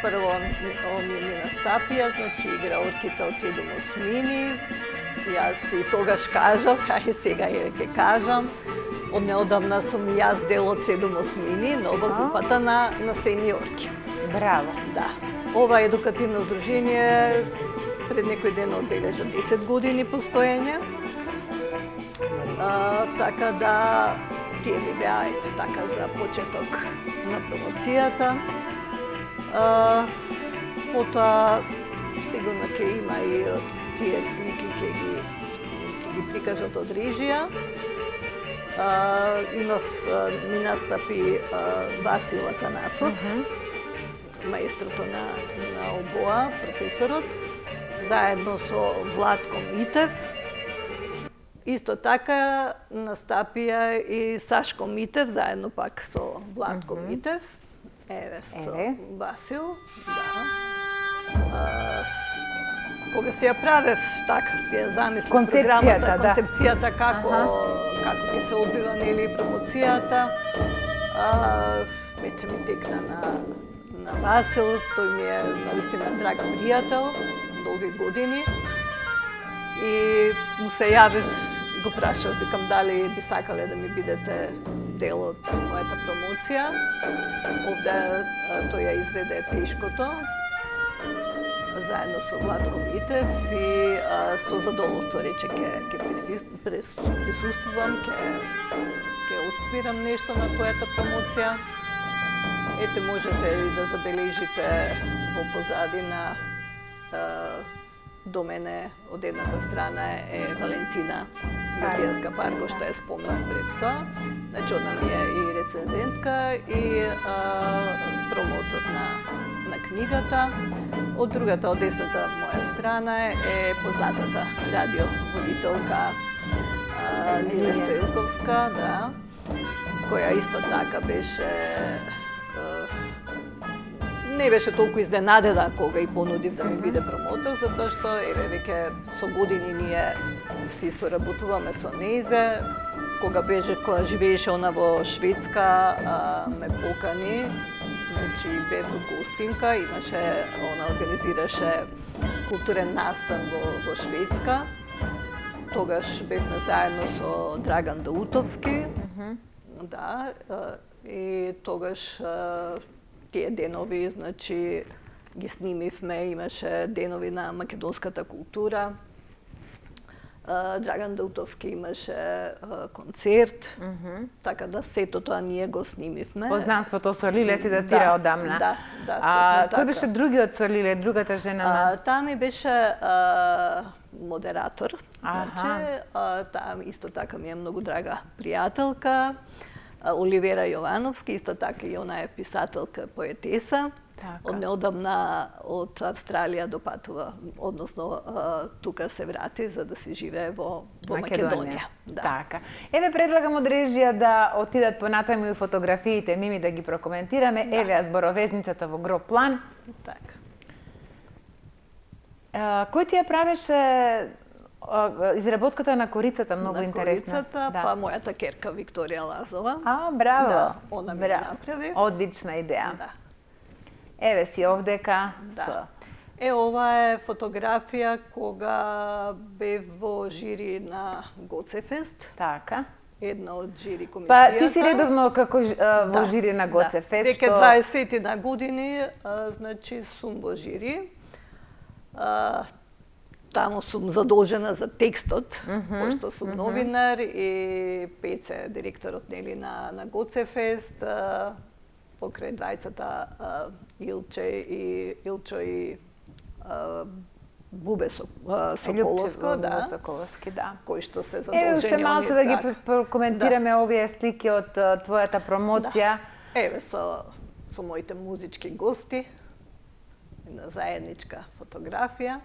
Прво ми настапија, значи играорките од 7 осмини. Јас и тогаш кажав, а и сега ќе кажам. Од неодамна сум јас дел од 7 осмини, но во групата на сениорки. Браво. Да. Ова едукативно здружение пред некој ден одбележа 10 години постоење. Така да тие би беа така за почеток на промоцијата. Потоа сигурно ќе има и тие слики ќе ги прикажат од режија. Ми настапи Васил Атанасов, маестрото на обоа, професорот, заедно со Владко Митев. Исто така настапија и Сашко Митев, заедно пак со Владко Митев. Еве со Васил, да. Кога се ја правев така, се ја замислив концепцијата како ќе се одбива нели промоцијата. Ете ми текна на Васил, тој ми е наистина драг пријател, долги години. И му се јавив и го прашав, викам дали би сакале да ми бидете дел од мојата промоција. Овде тој ја изведе тешкото, заедно со Владко Митев и со задоволство рече ќе присуствувам, ќе отсвирам нешто на твојата промоција. Ете можете и да забележите во позадина до мене од едната страна е Валентина Габијанска Парко, што ја спомнав пред тоа. Значи, она ми е и рецензентка и промотор на книгата. Од другата, од десната моја страна е познатата радиоводителка Лилја Стоилковска, да, која исто така беше не беше толку изненадена кога и понудив да ми биде промотор, затоа што еве веќе со години ние си соработуваме со нејзе. Кога живееше она во Шведска, ме покани. Значи бев гостинка, имаше, она организираше културен настан во Шведска. Тогаш бевме заедно со Драган Даутовски. Да, и тогаш тие денови, значи, ги снимивме, имаше денови на македонската култура. Драган Даутовски имаше концерт, така да сето тоа ние го снимивме. Познанството со Лиле се датира одамна. Да. Кој беше другиот со Лиле, другата жена на... Таа ми беше модератор. Значи, таа исто така ми е многу драга пријателка. Оливера Јовановски, исто така и она е писателка, поетеса. Од неодамна од Австралија допатува, односно тука се врати за да си живее во Македонија. Да. Така. Еве предлагам од режија да отидат понатаму и фотографиите, Мими, да ги прокоментираме. Да. Еве ја зборовезницата во гроб план. Така. Кој ти ја правеше изработката на корицата, многу интересна. На корицата, па мојата керка Викторија Лазова. Браво. Да, она ми направи. Одлична идеја. Да. Еве си овдека. Да. Ова е фотографија кога бев во жири на Гоцефест. Така. една од жири комисијата. Па ти си редовно како во жири на Гоце Фест. Веќе 20 на години, значи сум во жири. Таму сум задолжена за текстот, пошто сум новинар и Пеце, директорот нели на Гоце Фест, покрај двајцата Илчо и Бубе Соколовско, да. Соколовски, да. Кои што се задолжени. Уште малце да ги коментираме овие слики од твојата промоција. Еве со моите музички гости, една заедничка фотографија.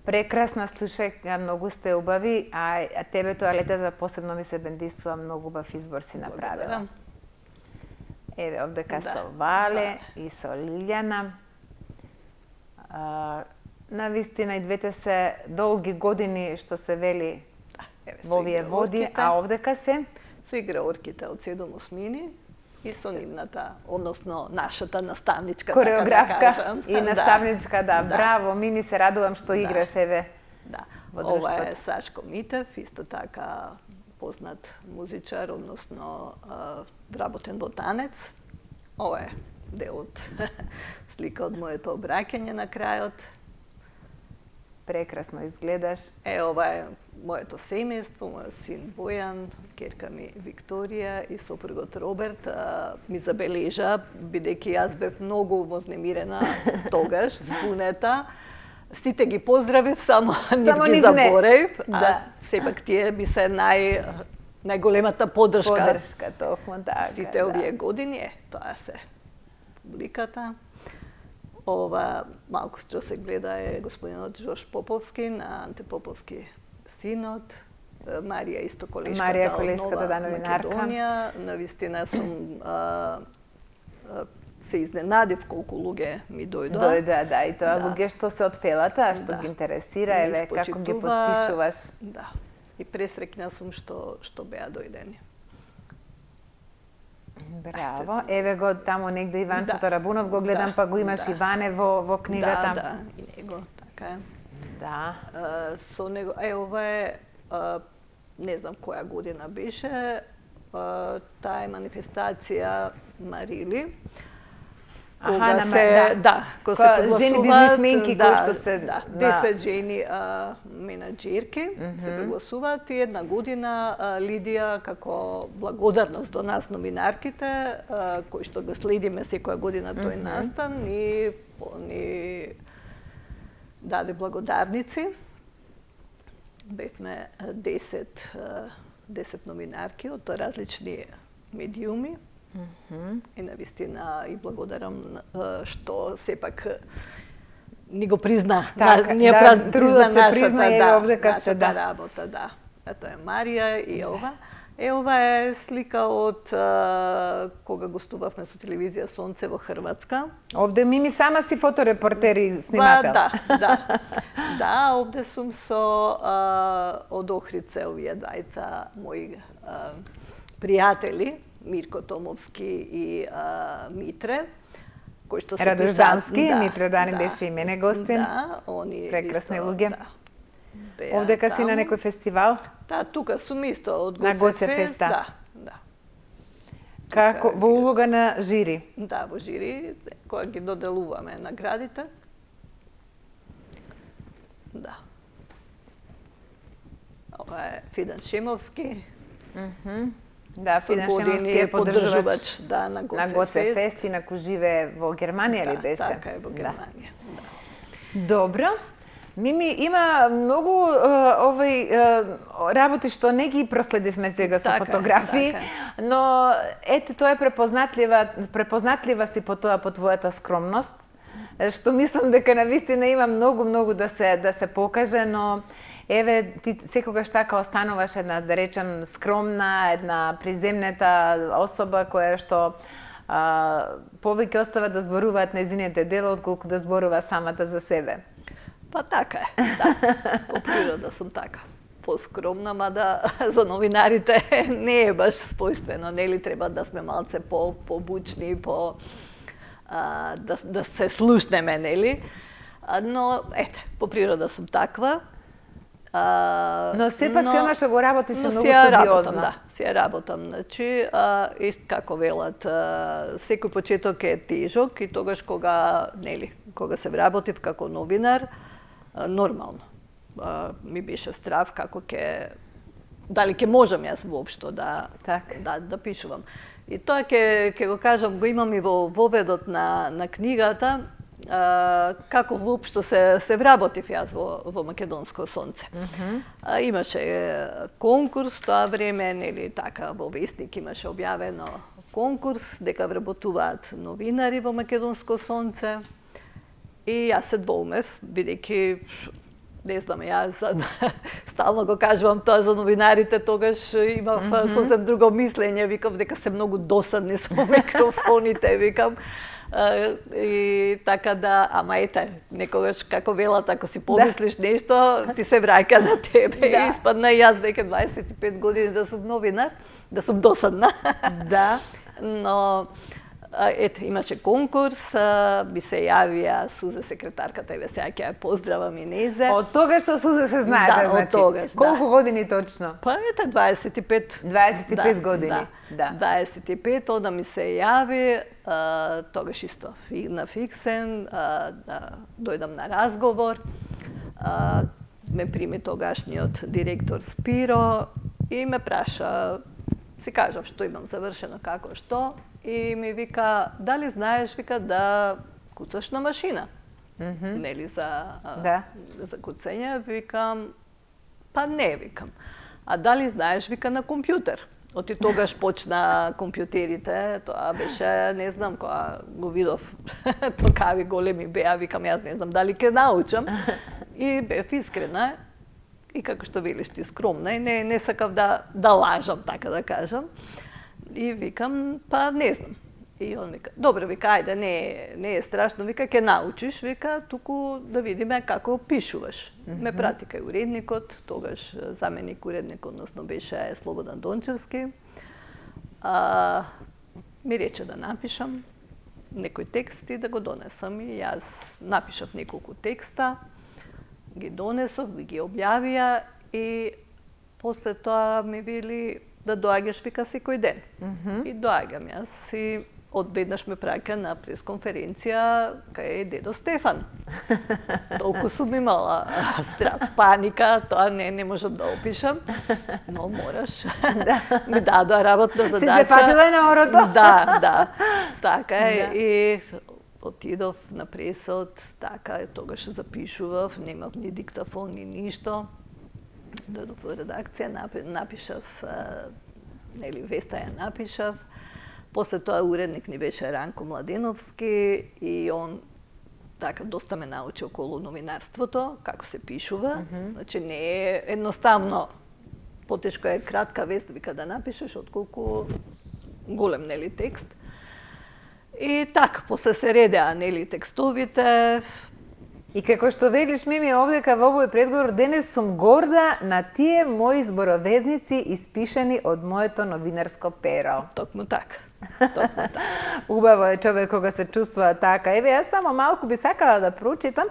Прекрасна, слушај, многу сте убави, а тебе тоалетата посебно ми се бендисува, многу убав избор си направила. Еве, овдека со Вале и со Лилјана. Навистина и двете се долги години што се вели во овие води, а овдека се? Со играорките од 7 осмини и со нивната, односно нашата наставничка, кореографка така да кажам. И наставничка, да. Браво, мини се радувам што играш, еве. Да. Во друштвото. Ова е Сашко Митев, исто така познат музичар, односно вработен во танец. Ова е дел од слика од моето обраќање на крајот. Прекрасно изгледаш. Ова е моето семејство, мојот син Бојан, ќерка ми Викторија и сопругот Роберт ми забележа, бидејќи јас бев многу вознемирена тогаш, збунета. Сите ги поздравив, само ги заборев, а сепак тие ми се најголемата поддршка. Поддршка, токму така. Сите овие години, тоа се публиката. Ова малку што се гледа е господинот Жош Поповски на Анте Поповски синот, Марија исто колешката од Нова Македонија. Навистина сум се изненадив колку луѓе ми дојдоа. Да, и тоа луѓе што се од фелата, што ги интересира, еве како ги потпишуваш. Да. И пресрекна сум што беа дојдени. Браво. Еве го таму негде Иванчето Рабунов го гледам, па го имаш Иване во книгата. Да, и него, така е. Да. Со него, ова е, не знам која година беше, таа е манифестација Марили. Кога се прогласуваат, жени бизнисменки кои што се 10 жени менаџерки се прогласуваат и една година Лидија како благодарност до нас новинарките кои што го следиме секоја година тој настан ни даде благодарници. Бевме 10 новинарки од различни медиуми. И навистина и благодарам што сепак ни го призна, трудот се призна и овдека сте, да. Работа, да. Ето е Марија и ова. Ова е слика од кога гостувавме со телевизија Сонце во Хрватска. Овде Мими сама си фоторепортер и снимател. Да, овде сум со од Охрице овие двајца мои пријатели, Мирко Томовски и Митре, кои што се Радождански, Митре Дани беше и мене гостин. Да, они прекрасни луѓе. Овдека си на некој фестивал? Да, тука сум исто од Гоце Фест. Да. Како во улога на жири? Да, во жири, кога ги доделуваме наградите. Да. Ова е Фидан Шемовски. Да, Фидан Шемовски е поддржувач на Гоце Фест, инаку живее во Германија ли беше? Така е, во Германија. Добро. Мими, има многу работи што не ги проследивме сега со фотографии, но ете тоа е препознатлива си по тоа, по твојата скромност, што мислам дека навистина има многу да се покаже, но еве ти секогаш така остануваш една, да речем, скромна, една приземнета особа која што повеќе остава да зборуваат нејзините дела отколку да зборува самата за себе. Па така е, да. По природа сум така. Поскромна, мада за новинарите не е баш својствено, нели треба да сме малце побучни, да се слушнеме, нели? Но ете, по природа сум таква. Но сепак се она што го работиш е многу студиозно. Да, се работам. Значи, како велат, секој почеток е тежок и тогаш кога се вработив како новинар, нормално. Ми беше страв како дали ќе можам јас воопшто да пишувам. И тоа ќе го кажам, го имам и во воведот на книгата, како воопшто се вработив јас во Македонско сонце. Имаше конкурс тоа време, во Вестник имаше објавено конкурс дека вработуваат новинари во Македонско сонце. И јас се двоумев, бидејќи не знам, јас стално го кажувам тоа за новинарите, тогаш имав сосем друго мислење, викам дека се многу досадни со микрофоните, викам. И така да, ама ете, некогаш како велат, ако си помислиш нешто, ти се враќа на тебе. И испадна јас веќе 25 години да сум новинар, да сум досадна. Да. Но ете, имаше конкурс, би се јавија Сузе секретарката, еве сега ќе ја поздравам и незе. Од тогаш со Сузе се знаете, значи. Од тогаш, колку години точно? Па ете 25. 25 години. Да. 25, onda mi se javi, тогаш исто на фиксен, да дојдам на разговор. Ме прими тогашниот директор Спиро и ме праша, си кажав што имам завршено, како што, и ми вика, дали знаеш, вика, да куцаш на машина? Нели за куцење? Викам, па не, викам. А дали знаеш, вика, на компјутер? Оти тогаш почна компјутерите, тоа беше, не знам, кога го видов, токави големи беа, викам, јас не знам дали ќе научам. И бев искрена, и како што велиш ти, скромна, и не сакав да лажам, така да кажам. И викам, па не знам. И он вика, добро, вика, ајде, не е страшно, вика, ќе научиш, вика, туку да видиме како пишуваш. Ме прати кај уредникот, тогаш заменик уредник, односно беше Слободан Дончевски. Ми рече да напишам некој текст и да го донесам. И јас напишав неколку текста, ги донесов, ги објавија и после тоа ми вели да доаѓаш, вика, секој ден. И доаѓам јас и одведнаш ме праќа на пресконференција кај дедо Стефан. Толку сум имала страв, паника, тоа не можам да опишам, но мораш. Ми дадоа работна задача. Си се фатила на орото? Да. Така е. И отидов на пресот, така е, тогаш запишував, немав ни диктафон, ни ништо. Дојдов во редакција, напишав, веста ја напишав. После тоа уредник ни беше Ранко Младеновски и он така доста ме научи околу новинарството, како се пишува. Значи не е едноставно, потешко е кратка вест вика да напишеш отколку голем текст. И така, после се редеа текстовите. И како што велиш, Мими, овдека во овој предговор, денес сум горда на тие мои зборовезници испишани од моето новинарско перо. Токму така. Убаво е човек кога се чувствува така. Еве, јас само малку би сакала да прочитам,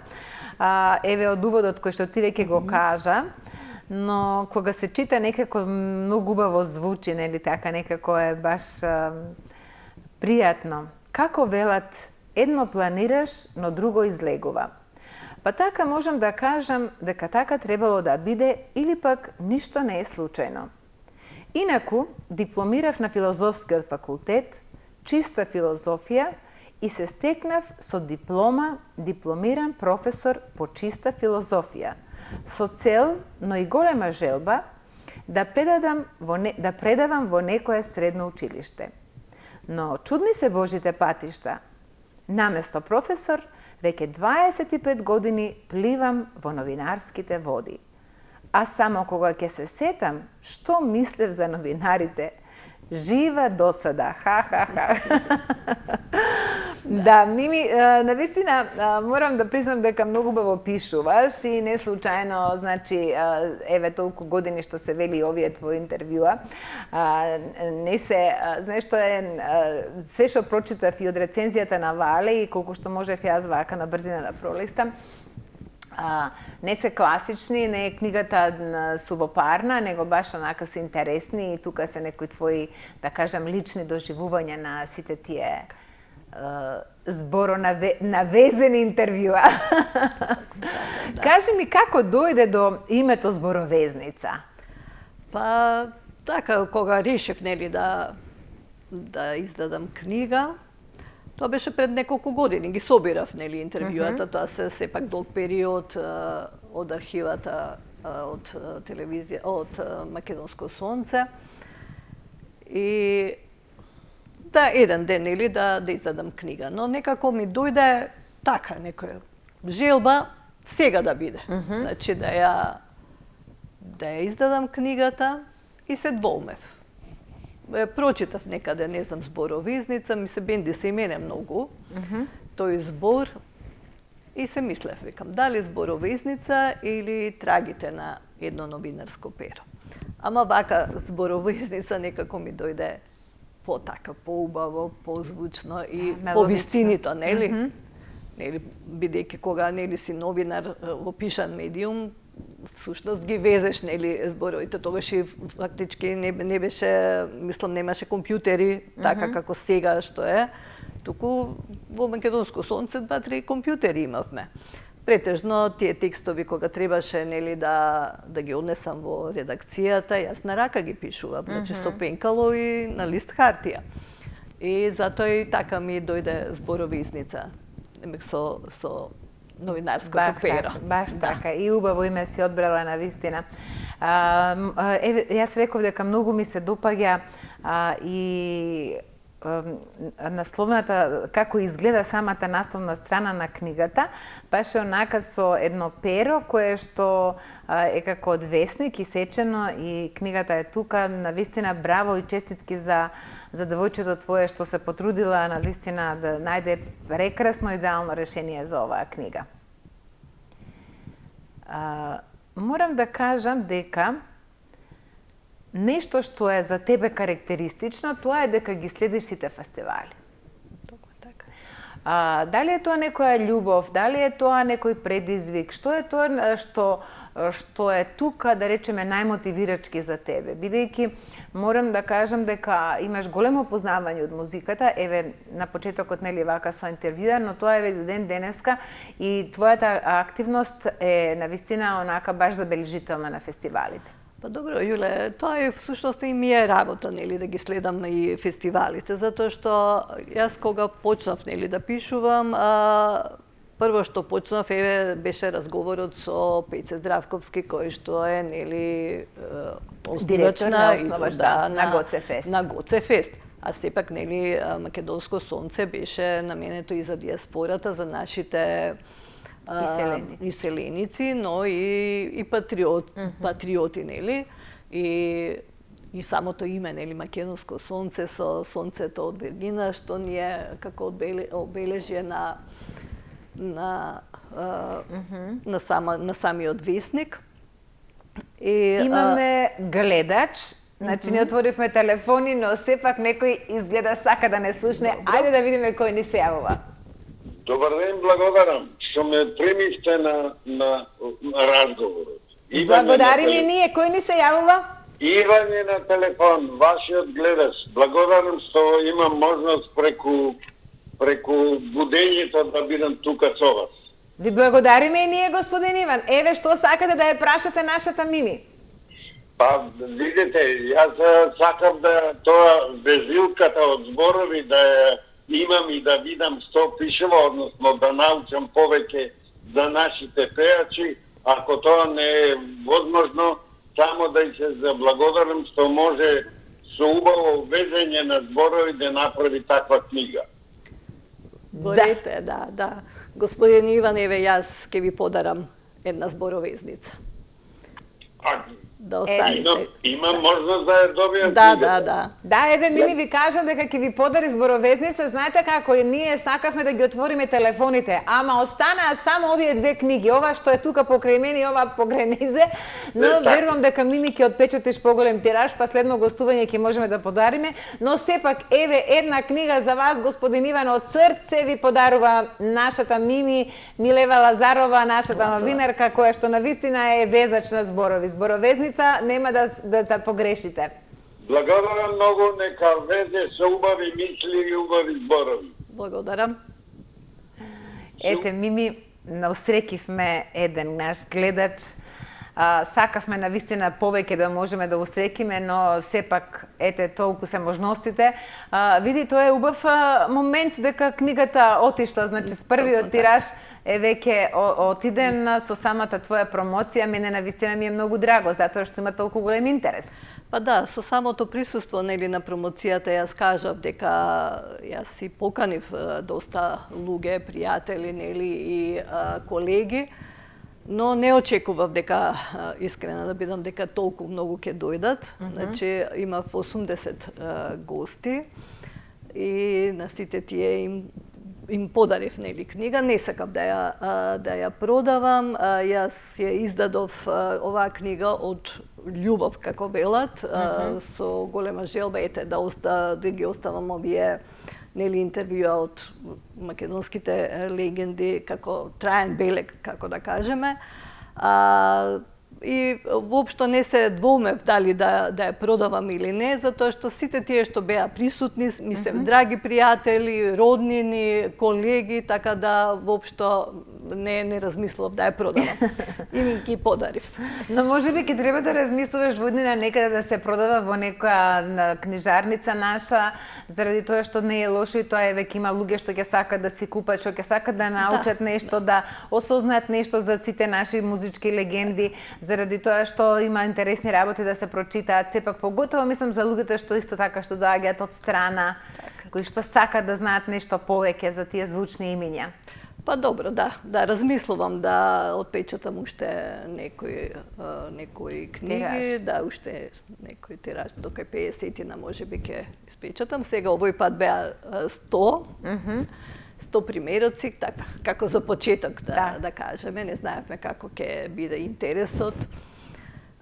еве од уводот кој што ти веќе го кажа, но кога се чита некако многу убаво звучи, нели така, некако е баш пријатно. Како велат, едно планираш, но друго излегува. Па така можам да кажам дека така требало да биде или пак ништо не е случајно. Инаку, дипломирав на филозофскиот факултет, чиста филозофија и се стекнав со диплома дипломиран професор по чиста филозофија, со цел, но и голема желба, да предавам во некое средно училиште. Но чудни се Божите патишта. Наместо професор, веќе 25 години пливам во новинарските води. А само кога ќе се сетам што мислев за новинарите, жива досада. Ха. Да, Мими, навистина морам да признам дека многу убаво пишуваш и не случајно, значи, еве толку години што се вели овие твои интервјуа. Не се, знаеш што е, све што прочитав и од рецензијата на Вале и колку што можев јас вака на брзина да пролистам, не се класични, не е книгата сувопарна, него баш онака се интересни и тука се некои твои, да кажам, лични доживувања на сите тие зборонавезени интервјуа. Кажи ми, како дојде до името Зборовезница? Па, така, кога решив, нели, да издадам книга, тоа беше пред неколку години. Ги собирав, нели, интервјуата, тоа се сепак долг период од архивата, од телевизија, од Македонско сонце. И да, еден ден, нели, да издадам книга. Но некако ми дојде така, некоја желба сега да биде. Значи, да ја издадам книгата и се двоумев. Прочитав некаде, не знам, Зборовезница, ми се бенди се и мене многу, тој збор, и се мислев, викам, дали Зборовезница или Трагите на едно новинарско перо. Ама вака Зборовезница некако ми дојде по-така, поубаво, позвучно и повистинито, нели? Нели, бидејќи кога нели си новинар во пишан медиум, всушност ги везеш, нели, зборовите, тогаш и фактички не беше, мислам, немаше компјутери, така како сега што е, туку во Македонско сонце 2-3 компјутери имавме. Претежно тие текстови кога требаше, нели, да ги однесам во редакцијата, јас на рака ги пишував, значи со пенкало и на лист хартија. И затоа и така ми дојде Зборовезница, со новинарското перо. Баш така. И убаво име си одбрала на вистина. Јас реков дека многу ми се допаѓа и насловната, како изгледа самата насловна страна на книгата, баш онака со едно перо кое што е како од весник исечено и книгата е тука. Навистина браво и честитки за девојчето твое што се потрудила навистина да најде прекрасно идеално решение за оваа книга. Морам да кажам дека нешто што е за тебе карактеристично, тоа е дека ги следиш сите фестивали. Токму така. Дали е тоа некоја љубов, дали е тоа некој предизвик, што е тоа што е тука, да речеме, најмотивирачки за тебе? Бидејќи морам да кажам дека имаш големо познавање од музиката, еве на почетокот, нели, вака со интервјуа, но тоа е до ден денеска и твојата активност е навистина онака баш забележителна на фестивалите. Па добро, Јуле, тоа е всушност и ми е работа, нели, да ги следам и фестивалите, затоа што јас кога почнав, нели, да пишувам, прво што почнав беше разговорот со Пејце Здравковски, кој што е, нели, директор на основаш, на Гоце Фест. На Гоце Фест. А сепак, нели, Македонско сонце беше наменето и за диаспората, за нашите иселеници, но и патриоти, нели? И самото име, нели, Македонско сонце со сонцето од Вергина, што ни е како обележје на самиот весник. Имаме гледач, значи не отворивме телефони, но сепак некој изгледа сака да не слушне. Ајде да видиме кој ни се јавува. Добар ден, благодарам што ме примивте на разговорот. Благодарим и ние, кој ни се јавува? Иван е на телефон, вашиот гледач. Благодарам што имам можност преку будењето да бидам тука со вас. Ви благодариме и ние, господин Иван. Еве што сакате да ја прашате нашата Мими? Па, видите, јас сакам да тоа везилката од зборови да ја имам и да видам што пишува, односно да научам повеќе за нашите пејачи. Ако тоа не е возможно, само да и се заблагодарам што може со убаво везење на зборови да направи таква книга. Борете, да. Господин Иван, еве јас ќе ви подарам една зборовезница. оставите. Има можност да ја добијам Да, книгата. да. Да, еве Мими ви кажам дека ќе ви подари зборовезница. Знаете како, ние сакавме да ги отвориме телефоните, ама останаа само овие две книги. Ова што е тука покрај мене и ова покрај незе, но верувам дека Мими ќе отпечатиш поголем тираж, па следно гостување ќе можеме да подариме, но сепак еве една книга за вас, господин Иван, од срце ви подарува нашата Мими Милева Лазарова, нашата новинарка, која што навистина е везач на зборови. Зборовезница нема да погрешите. Благодарам многу, нека везе со убави мисли и убави зборови. Благодарам. Ете, Мими, наусрекивме еден наш гледач. Сакавме навистина повеќе да можеме да усрекиме, но сепак, ете, толку се можностите. Види, тоа е убав момент дека книгата отишла, значи с првиот тираж е веќе отиден со самата твоја промоција. Мене навистина ми е многу драго, затоа што има толку голем интерес. Па да, со самото присуство нели на промоцијата јас кажав дека јас си поканив доста луѓе, пријатели нели и колеги, но не очекував дека искрена да бидам дека толку многу ќе дојдат. Значи имав 80 гости и на сите тие им подарив нели книга, не сакав да ја продавам. Јас ја издадов оваа книга од љубов, како велат, со голема желба да ги оставам овие нели интервјуа од македонските легенди, како Трајан Белек, како да кажеме. И воопшто не се двоумев дали да ја продавам или не, затоа што сите тие што беа присутни ми се драги пријатели, роднини, колеги, така да воопшто не размислував да ја продавам. И ги подарив. Но можеби ќе треба да размислуваш во еднина некаде да се продава во некоја книжарница наша, заради тоа што не е лошо и тоа е веќе има луѓе што ќе сакат да си купат, што ќе сакат да научат нешто, да осознаат нешто за сите наши музички легенди, заради тоа што има интересни работи да се прочитаат, сепак поготово мислам за луѓето што исто така што доаѓаат од страна, кои што сакат да знаат нешто повеќе за тие звучни имиња. Па добро, да, размислувам да отпечатам уште некои книги, да уште некој тираж, до кај 50-тина можеби ќе испечатам. Сега овој пат беа 100. 100 примероци, така, како за почеток да кажеме, не знаевме како ќе биде интересот.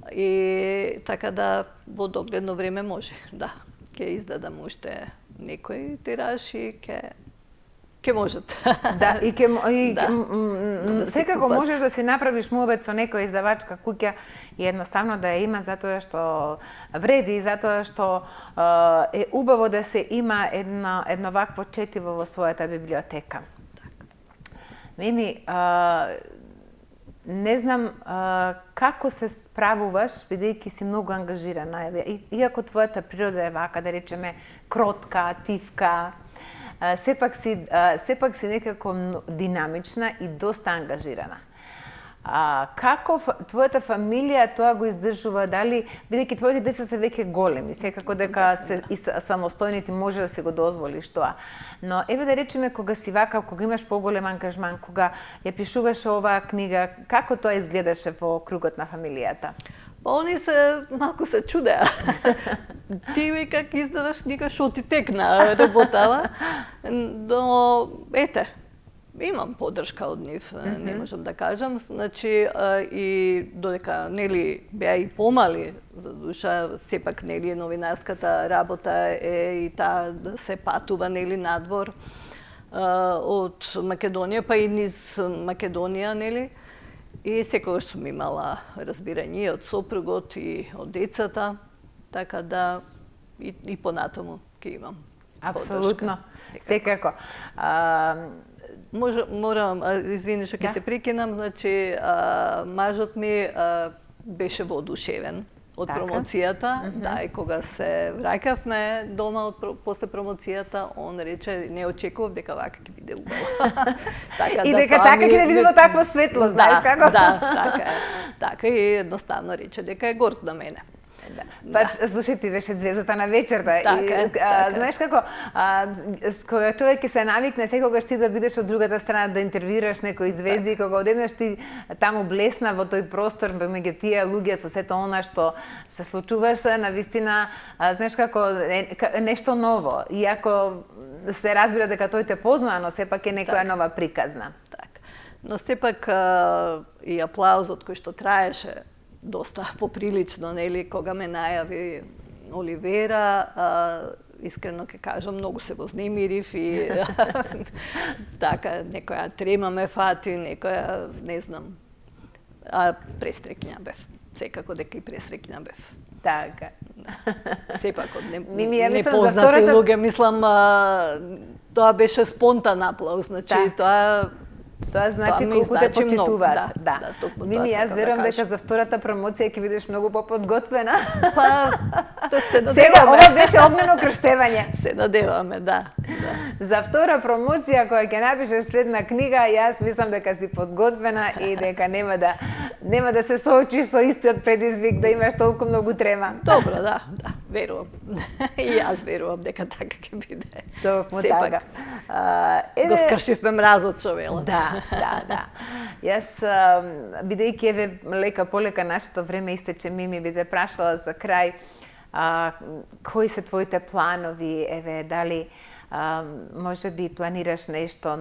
И така да во догледно време може, да, ќе издадам уште некој тираж и ќе можат. Да, и секако можеш да си направиш муабет со некоја издавачка куќа и едноставно да ја има, затоа што вреди, затоа што е убаво да се има едно вакво четиво во својата библиотека. Мими, не знам како се справуваш, бидејќи си многу ангажирана, иако твојата природа е вака, да речеме, кротка, тивка, сепак си некако динамична и доста ангажирана. Како твојата фамилија тоа го издржува, дали, бидејќи твоите деца се веќе големи, секако дека се и самостојни, ти може да си го дозволиш тоа. Но еве да речеме кога си вака, кога имаш поголем ангажман, кога ја пишуваше оваа книга, како тоа изгледаше во кругот на фамилијата? Па они малку се чудеа. Ти как издадаш книга, шо ти текна работава. Но, ете, имам поддршка од нив, не можам да кажам. Значи, и додека, нели, беа и помали, за душа, сепак, нели, новинарската работа е и таа да се патува, нели, надвор од Македонија, па и низ Македонија, нели. И секогаш сум имала разбирање од сопругот и од децата, така да и понатаму ќе имам. Апсолутно, секако. Морам, извини што ќе те прекинам, значи мажот ми беше воодушевен од промоцијата, да, и кога се враќавме дома после промоцијата, он рече, не очекував дека вака ќе биде убаво. И дека така ќе да видиме такво светло, знаеш како? Да, така е. Така и едноставно рече дека е горд на мене. Па, слушай, ти беше звездата на вечерта. Така. Знаеш како, кога човек ќе се навикне секогаш ти да бидеш од другата страна, да интервјуираш некои звезди, кога одеднаш ти таму блесна во тој простор меѓу тие луѓе со сето она што се случуваше, навистина, знаеш како, нешто ново. Иако се разбира дека тој те познаа, но сепак е некоја нова приказна. Така. Но сепак и аплаузот кој што траеше доста поприлично, нели, кога ме најави Оливера, искрено ќе кажам, многу се вознемирив и така, некоја трема ме фати, некоја, не знам, престрекња бев. Секако дека и престрекња бев. Така. Сепак од непознати луѓе, мислам, тоа беше спонтан аплауз, значи Тоа значи колку те почитуваат. Да. Мими, јас верувам дека за втората промоција ќе бидеш многу поподготвена. Па, се надеваме. Сега ова беше огнено крштевање. Се надеваме, да. За втора промоција која ќе напишеш следна книга, јас мислам дека си подготвена и дека нема да се соочиш со истиот предизвик, да имаш толку многу трема. Добро, да, верувам. И јас верувам дека така ќе биде. Токму така. Го скршивме мразот со вела. Да. Јас, бидејќи еве лека полека нашето време истече, Мими, би те прашала за крај, кои се твоите планови, еве, дали може би планираш нешто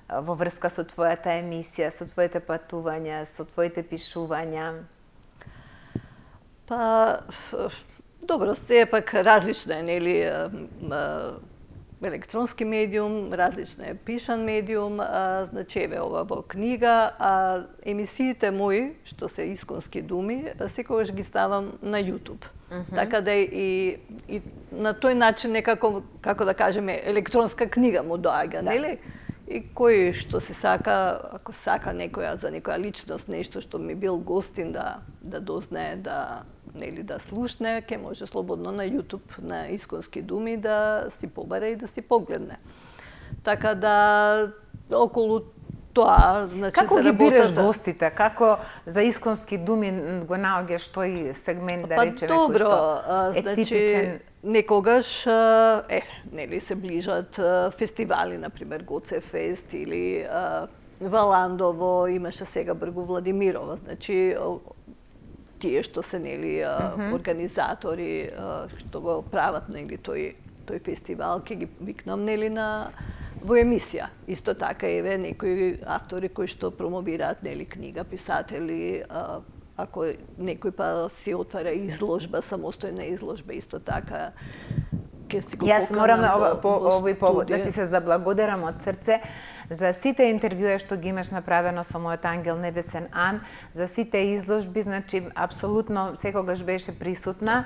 во врска со твојата емисија, со твоите патувања, со твоите пишувања? Па, добро, сепак различно е, нели, електронски медиум, различно е пишан медиум, значи еве ова во книга, а емисиите мои, што се исконски думи, секогаш ги ставам на YouTube. Така да и на тој начин некако, како да кажеме, електронска книга му доаѓа, нели? И кој што се сака, ако сака некоја за некоја личност, нешто што ми бил гостин да дознае, нели, да слушне, ќе може слободно на YouTube, на исконски думи да си побаре и да си погледне. Така да околу тоа, значи, како ги бираш гостите? Како за исконски думи го наоѓаш тој сегмент, да речеме, кој што е типичен? Некогаш, нели, се ближат фестивали, например Гоце Фест или Валандово, имаше сега Бргу Владимирова, значи тие што се, нели, организатори што го прават, нели, тој фестивал, ќе ги викнам, нели, во емисија. Исто така еве некои автори кои што промовираат, нели, книга, писатели, ако некој па си отвара изложба, самостојна изложба, исто така ќе си го поканам. Јас морам овој повод да ти се заблагодарам од срце за сите интервјуи што ги имаш направено со мојот ангел небесен Ан, за сите изложби, значи апсолутно секогаш беше присутна,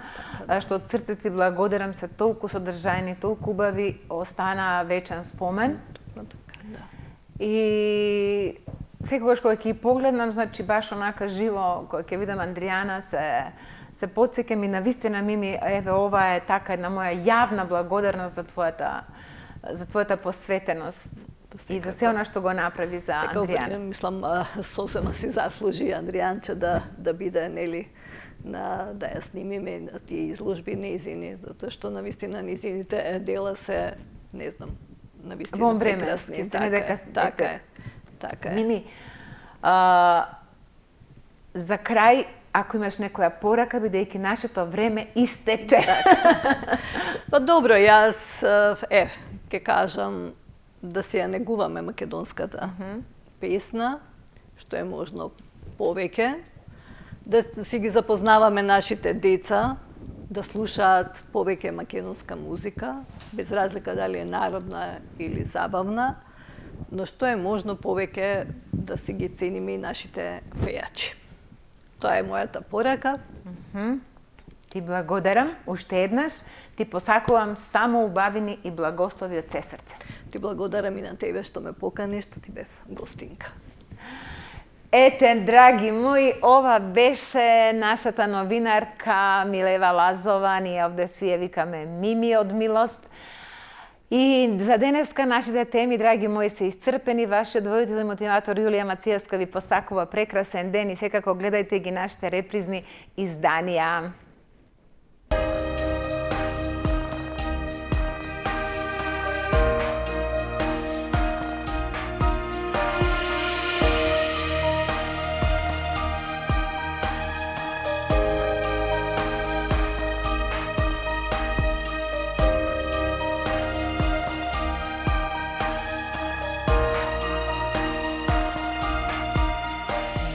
што од срце ти благодарам, се толку содржајни, толку убави, остана вечен спомен. И секогаш кога ќе погледнам, значи баш онака живо, кога ќе видам Андријана, се потсеќам и навистина, Мими, еве ова е така една моја јавна благодарност за твојата посветеност и за се она што го направи за Андријана. Мислам, сосема си заслужи Андријанче да биде, нели, да ја снимиме на тие изложби нејзини, затоа што навистина нејзините дела се, не знам, навистина прекрасни. Така е. Така е. Мими, за крај, ако имаш некоја порака, бидејќи нашето време истече. Па добро, јас ќе кажам да се ја негуваме македонската песна, што е можно повеќе, да си ги запознаваме нашите деца, да слушаат повеќе македонска музика, без разлика дали е народна или забавна, но што е можно повеќе да си ги цениме и нашите пејачи. Тоа е мојата порака. Ти благодарам уште еднаш, ти посакувам само убавини и благослови од се срце. Ти благодарам и на тебе што ме покани, што ти бев гостинка. Ете, драги мои, ова беше нашата новинарка Милева Лазова, ние овде си ја викаме Мими од милост. И за денеска нашите теми, драги мои, се исцрпени. Вашиот водител и мотиватор Јулија Мацијевска ви посакува прекрасен ден и секако гледајте ги нашите репризни изданија.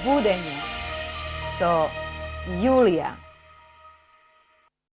будење со Јулија.